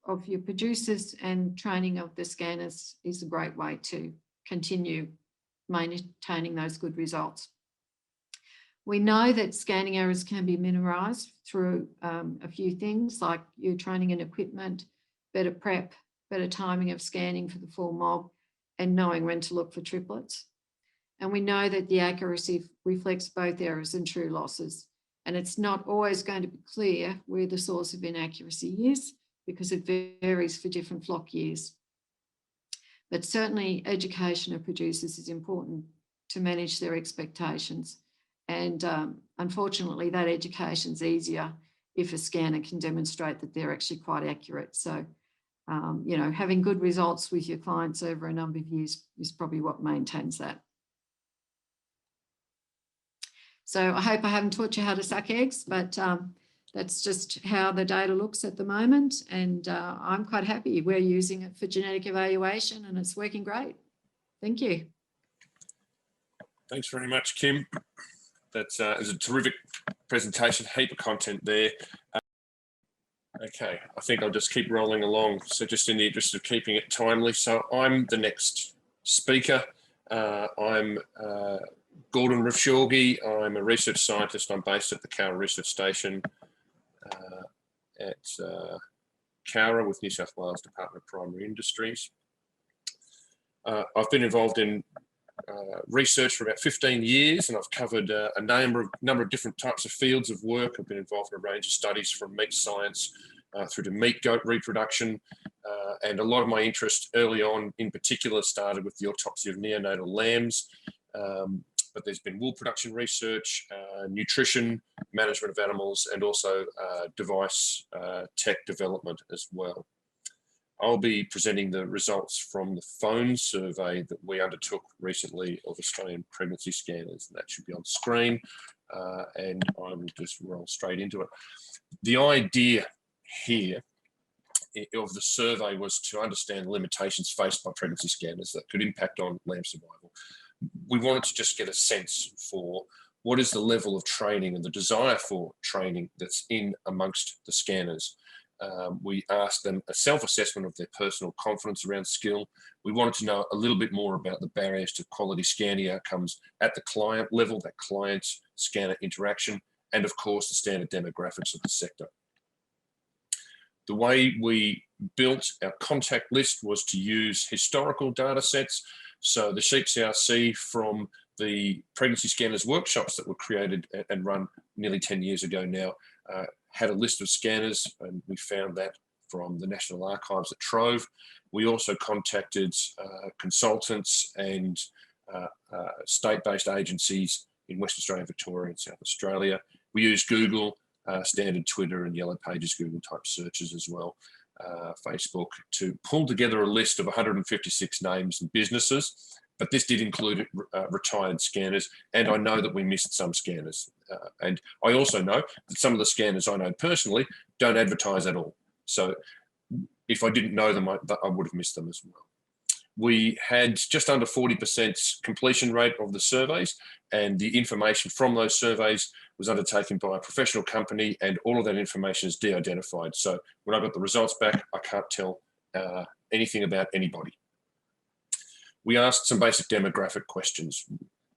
of your producers and training of the scanners is a great way to continue maintaining those good results. We know that scanning errors can be minimised through a few things like your training and equipment, better prep, better timing of scanning for the full mob, and knowing when to look for triplets. And we know that the accuracy reflects both errors and true losses. And it's not always going to be clear where the source of inaccuracy is because it varies for different flock years. But certainly education of producers is important to manage their expectations. And unfortunately, that education is easier if a scanner can demonstrate that they're actually quite accurate. So, you know, having good results with your clients over a number of years is probably what maintains that. So I hope I haven't taught you how to suck eggs, but that's just how the data looks at the moment. And I'm quite happy. We're using it for genetic evaluation and it's working great. Thank you. Thanks very much, Kim. That's a terrific presentation, heap of content there. Okay, I think I'll just keep rolling along. So just in the interest of keeping it timely. So I'm the next speaker. I'm Gordon Refshauge. I'm a research scientist. I'm based at the Kiro Research Station at Kiro with New South Wales Department of Primary Industries. I've been involved in research for about 15 years, and I've covered a number of different types of fields of work. I've been involved in a range of studies from meat science through to meat goat reproduction, and a lot of my interest early on in particular started with the autopsy of neonatal lambs, but there's been wool production research, nutrition, management of animals, and also device tech development as well. I'll be presenting the results from the phone survey that we undertook recently of Australian pregnancy scanners. That should be on screen, and I will just roll straight into it. The idea here of the survey was to understand the limitations faced by pregnancy scanners that could impact on lamb survival. We wanted to just get a sense for what is the level of training and the desire for training that's in amongst the scanners. We asked them a self-assessment of their personal confidence around skill. We wanted to know a little bit more about the barriers to quality scanning outcomes at the client level, that client-scanner interaction, and of course, the standard demographics of the sector. The way we built our contact list was to use historical data sets. So the sheep CRC from the pregnancy scanners workshops that were created and run nearly 10 years ago now had a list of scanners, and we found that from the National Archives at Trove. We also contacted consultants and state-based agencies in West Australia, Victoria and South Australia. We used Google, standard Twitter and Yellow Pages Google type searches as well, Facebook, to pull together a list of 156 names and businesses. But this did include retired scanners, and I know that we missed some scanners. And I also know that some of the scanners I know personally don't advertise at all. So if I didn't know them, I would have missed them as well. We had just under 40% completion rate of the surveys, and the information from those surveys was undertaken by a professional company, and all of that information is de-identified. So when I got the results back, I can't tell anything about anybody. We asked some basic demographic questions.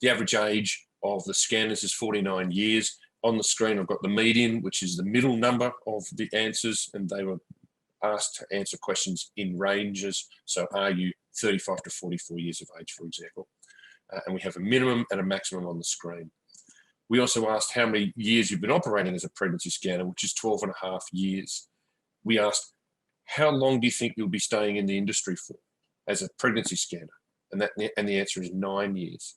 The average age of the scanners is 49 years. On the screen, I've got the median, which is the middle number of the answers, and they were asked to answer questions in ranges. So are you 35 to 44 years of age, for example? And we have a minimum and a maximum on the screen. We also asked how many years you've been operating as a pregnancy scanner, which is 12.5 years. We asked, how long do you think you'll be staying in the industry for as a pregnancy scanner? And the answer is 9 years.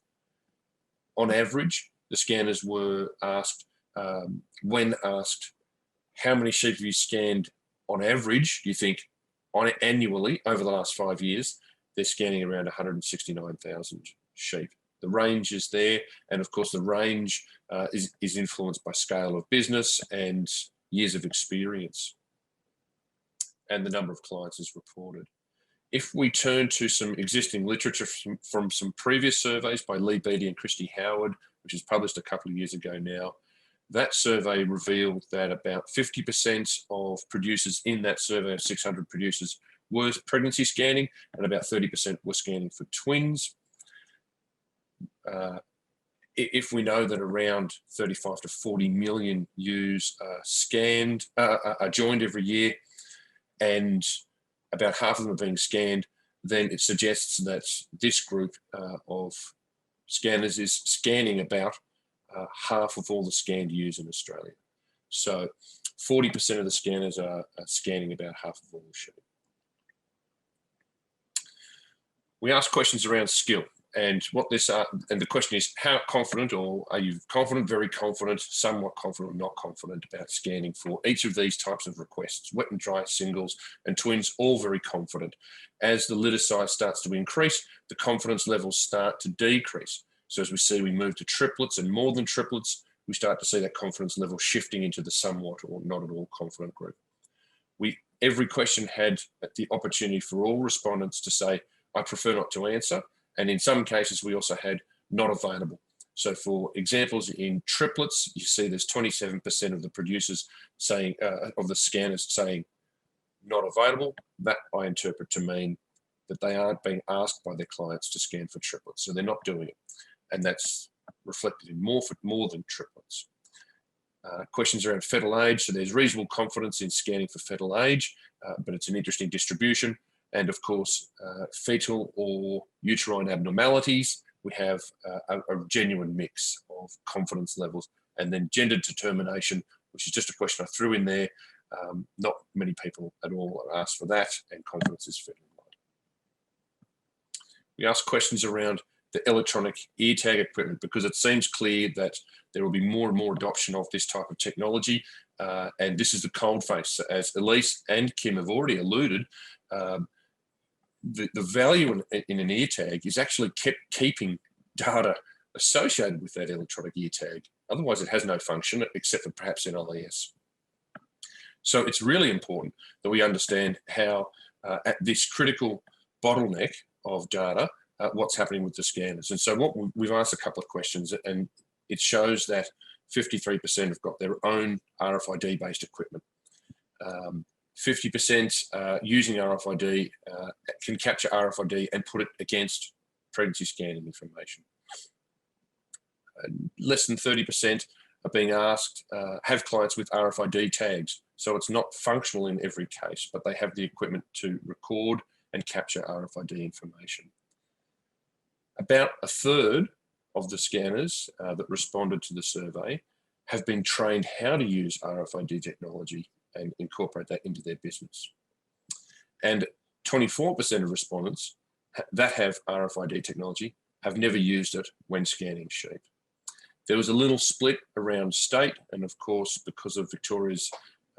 On average, the scanners were asked, when asked, how many sheep have you scanned on average, do you think, annually over the last 5 years? They're scanning around 169,000 sheep. The range is there, and of course the range is influenced by scale of business and years of experience, and the number of clients is reported. If we turn to some existing literature from some previous surveys by Lee Beattie and Christy Howard, which was published a couple of years ago now, that survey revealed that about 50% of producers in that survey of 600 producers were pregnancy scanning, and about 30% were scanning for twins. If we know that around 35 to 40 million ewes are joined every year, and about half of them are being scanned, then it suggests that this group of scanners is scanning about half of all the scanned ewes in Australia. So 40% of the scanners are scanning about half of all the sheep. We ask questions around skill, and and the question is, how confident, or are you confident, very confident, somewhat confident, not confident about scanning for each of these types of requests? Wet and dry, singles and twins, all very confident. As the litter size starts to increase, the confidence levels start to decrease. So as we see, we move to triplets and more than triplets, we start to see that confidence level shifting into the somewhat or not at all confident group. Every question had the opportunity for all respondents to say, I prefer not to answer. And in some cases, we also had not available. So for examples, in triplets, you see there's 27% of the producers saying, of the scanners saying not available. That I interpret to mean that they aren't being asked by their clients to scan for triplets. So they're not doing it. And that's reflected in more than triplets. Questions around fetal age. So there's reasonable confidence in scanning for fetal age, but it's an interesting distribution. And of course, fetal or uterine abnormalities, we have a genuine mix of confidence levels. And then gender determination, which is just a question I threw in there. Not many people at all are asked for that, and confidence is fairly low. We ask questions around the electronic ear tag equipment, because it seems clear that there will be more and more adoption of this type of technology. And this is the cold face. As Elise and Kim have already alluded, the value in an ear tag is actually keeping data associated with that electronic ear tag. Otherwise, it has no function except for perhaps NLES. So it's really important that we understand how at this critical bottleneck of data, what's happening with the scanners. And so we've asked a couple of questions, and it shows that 53% have got their own RFID-based equipment. 50% using RFID can capture RFID and put it against pregnancy scanning information. Less than 30% are being asked, have clients with RFID tags. So it's not functional in every case, but they have the equipment to record and capture RFID information. About a third of the scanners that responded to the survey have been trained how to use RFID technology and incorporate that into their business. And 24% of respondents that have RFID technology have never used it when scanning sheep. There was a little split around state, and of course, because of Victoria's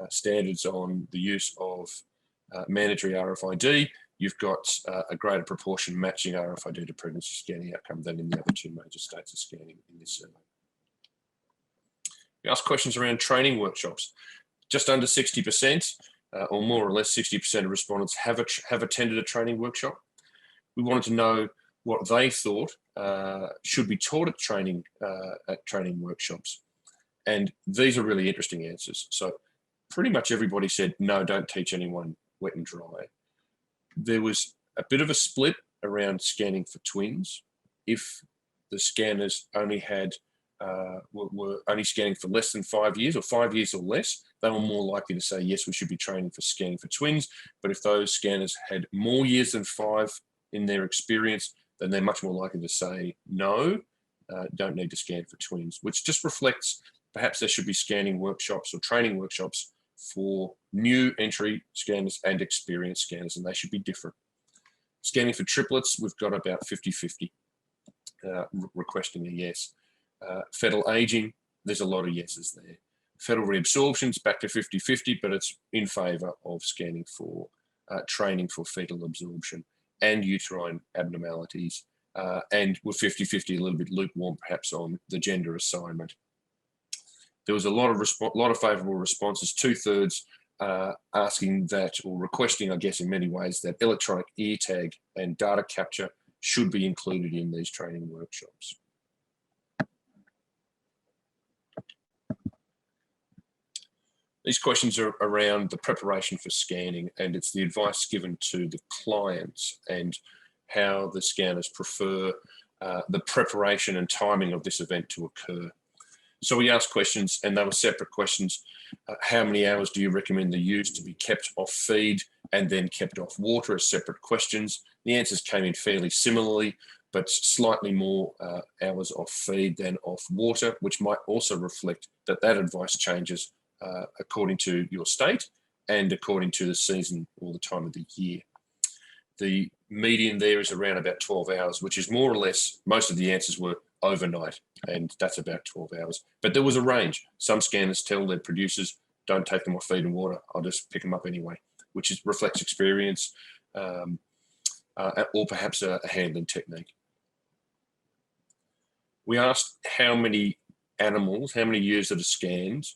standards on the use of mandatory RFID, you've got a greater proportion matching RFID to pregnancy scanning outcome than in the other two major states of scanning in this survey. We asked questions around training workshops. Just under 60%, or more or less 60% of respondents have attended a training workshop. We wanted to know what they thought should be taught at training workshops. And these are really interesting answers. So pretty much everybody said, no, don't teach anyone wet and dry. There was a bit of a split around scanning for twins. If the scanners only had were only scanning for less than 5 years or 5 years or less, they were more likely to say, yes, we should be training for scanning for twins. But if those scanners had more years than 5 in their experience, then they're much more likely to say, no, don't need to scan for twins, which just reflects perhaps there should be scanning workshops or training workshops for new entry scanners and experienced scanners, and they should be different. Scanning for triplets, we've got about 50-50 requesting a yes. Fetal aging, there's a lot of yeses there. Fetal reabsorption's back to 50-50, but it's in favour of scanning for training for fetal absorption and uterine abnormalities, and with 50-50 a little bit lukewarm perhaps on the gender assignment. There was a lot of favourable responses, 2/3 asking that, or requesting, I guess in many ways, that electronic ear tag and data capture should be included in these training workshops. These questions are around the preparation for scanning, and it's the advice given to the clients and how the scanners prefer the preparation and timing of this event to occur. So we asked questions, and they were separate questions. How many hours do you recommend the ewes to be kept off feed and then kept off water as separate questions? The answers came in fairly similarly, but slightly more hours off feed than off water, which might also reflect that that advice changes according to your state and according to the season or the time of the year. The median there is around about 12 hours, which is more or less, most of the answers were overnight, and that's about 12 hours. But there was a range. Some scanners tell their producers, don't take them off feed and water, I'll just pick them up anyway, which reflects experience or perhaps a handling technique. We asked how many animals, how many ewes that are scanned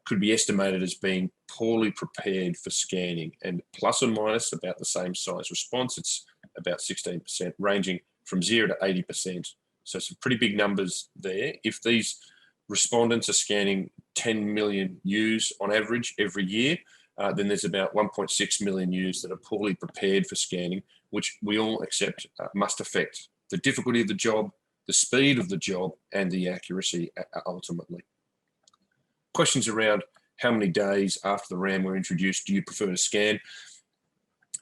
could be estimated as being poorly prepared for scanning, and plus or minus about the same size response. It's about 16%, ranging from 0 to 80%. So some pretty big numbers there. If these respondents are scanning 10 million ewes on average every year, then there's about 1.6 million ewes that are poorly prepared for scanning, which we all accept must affect the difficulty of the job, the speed of the job, and the accuracy ultimately. Questions around how many days after the ram were introduced do you prefer to scan?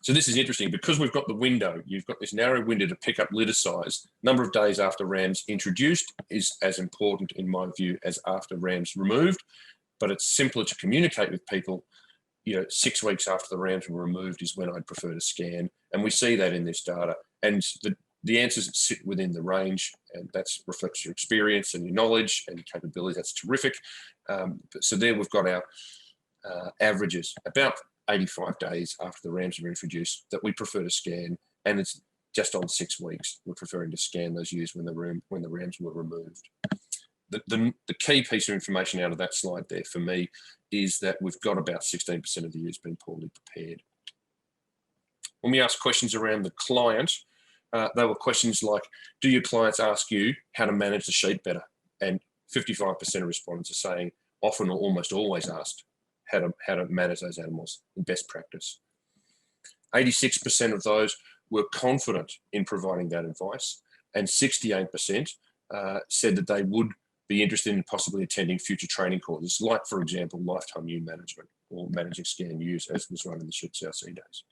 So this is interesting because we've got the window, you've got this narrow window to pick up litter size. Number of days after rams introduced is as important in my view as after rams removed, but it's simpler to communicate with people. 6 weeks after the rams were removed is when I'd prefer to scan. And we see that in this data. And the answers sit within the range, and that reflects your experience and your knowledge and your capability. That's terrific. So there we've got our averages, about 85 days after the rams were introduced that we prefer to scan, and it's just on 6 weeks we're preferring to scan those ewes when the rams were removed. The key piece of information out of that slide there for me is that we've got about 16% of the ewes being poorly prepared. When we ask questions around the client, they were questions like, do your clients ask you how to manage the sheep better? And 55% of respondents are saying often or almost always asked how to manage those animals in best practice. 86% of those were confident in providing that advice, and 68% said that they would be interested in possibly attending future training courses, like, for example, lifetime ewe management or managing scan ewes as was run in the Sheep South Sea days.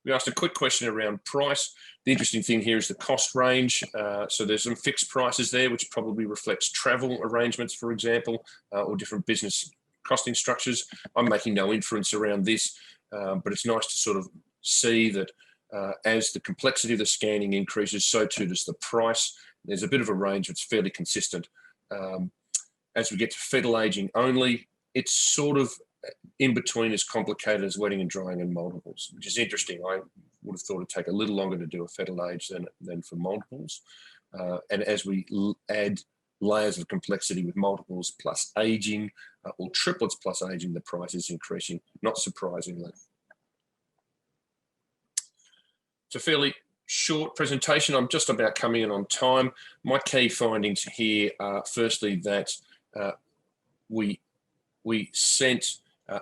We asked a quick question around price. The interesting thing here is the cost range. So there's some fixed prices there, which probably reflects travel arrangements, for example, or different business costing structures. I'm making no inference around this, but it's nice to sort of see that as the complexity of the scanning increases, so too does the price. There's a bit of a range that's fairly consistent. As we get to fetal aging only, it's sort of in between as complicated as wetting and drying and multiples, which is interesting. I would have thought it'd take a little longer to do a fetal age than for multiples. And as we add layers of complexity with multiples plus aging or triplets plus aging, the price is increasing, not surprisingly. It's a fairly short presentation. I'm just about coming in on time. My key findings here are firstly that we sent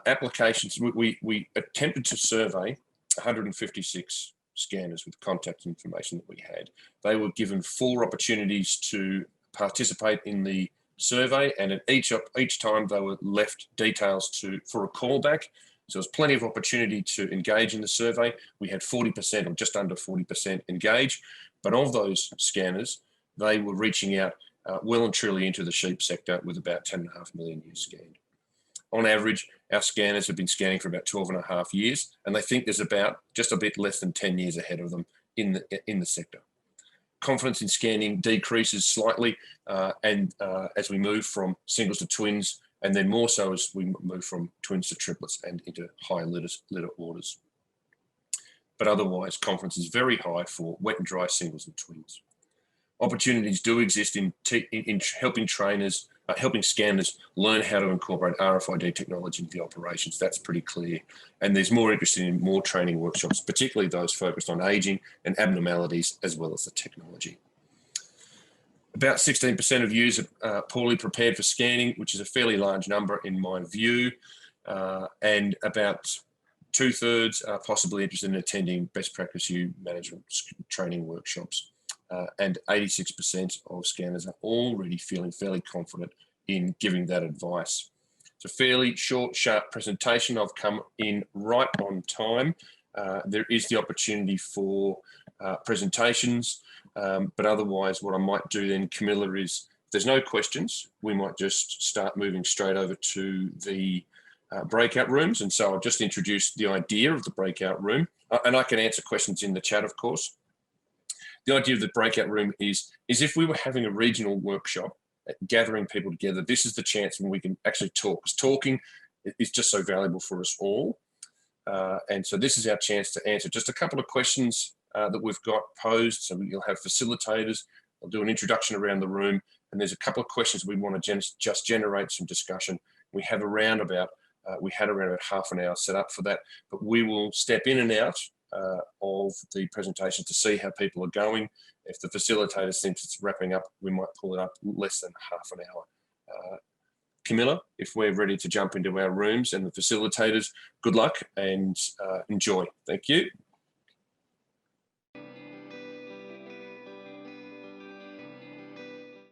applications. We attempted to survey 156 scanners with contact information that we had. They were given 4 opportunities to participate in the survey, and at each time they were left details for a callback. So there's plenty of opportunity to engage in the survey. We had 40% or just under 40% engage, but of those scanners, they were reaching out well and truly into the sheep sector with about 10.5 million ewes scanned. On average, our scanners have been scanning for about 12.5 years, and they think there's about just a bit less than 10 years ahead of them in the sector. Confidence in scanning decreases slightly, and as we move from singles to twins, and then more so as we move from twins to triplets and into higher litter orders. But otherwise, confidence is very high for wet and dry singles and twins. Opportunities do exist in helping trainers, helping scanners learn how to incorporate RFID technology into the operations. That's pretty clear. And there's more interest in more training workshops, particularly those focused on aging and abnormalities, as well as the technology. About 16% of ewes are poorly prepared for scanning, which is a fairly large number in my view, and about 2/3 are possibly interested in attending best practice ewe management training workshops. And 86% of scanners are already feeling fairly confident in giving that advice. It's a fairly short, sharp presentation. I've come in right on time. There is the opportunity for presentations, but otherwise what I might do then, Camilla, is if there's no questions, we might just start moving straight over to the breakout rooms. And so I'll just introduce the idea of the breakout room, and I can answer questions in the chat, of course. The idea of the breakout room is if we were having a regional workshop, gathering people together, this is the chance when we can actually talk, because talking is just so valuable for us all. And so this is our chance to answer just a couple of questions that we've got posed. So you'll have facilitators. I'll do an introduction around the room, and there's a couple of questions we want to just generate some discussion. We had around about half an hour set up for that, but we will step in and out of the presentation to see how people are going. If the facilitator thinks it's wrapping up, we might pull it up less than half an hour. Camilla, if we're ready to jump into our rooms, and the facilitators, good luck and enjoy. Thank you.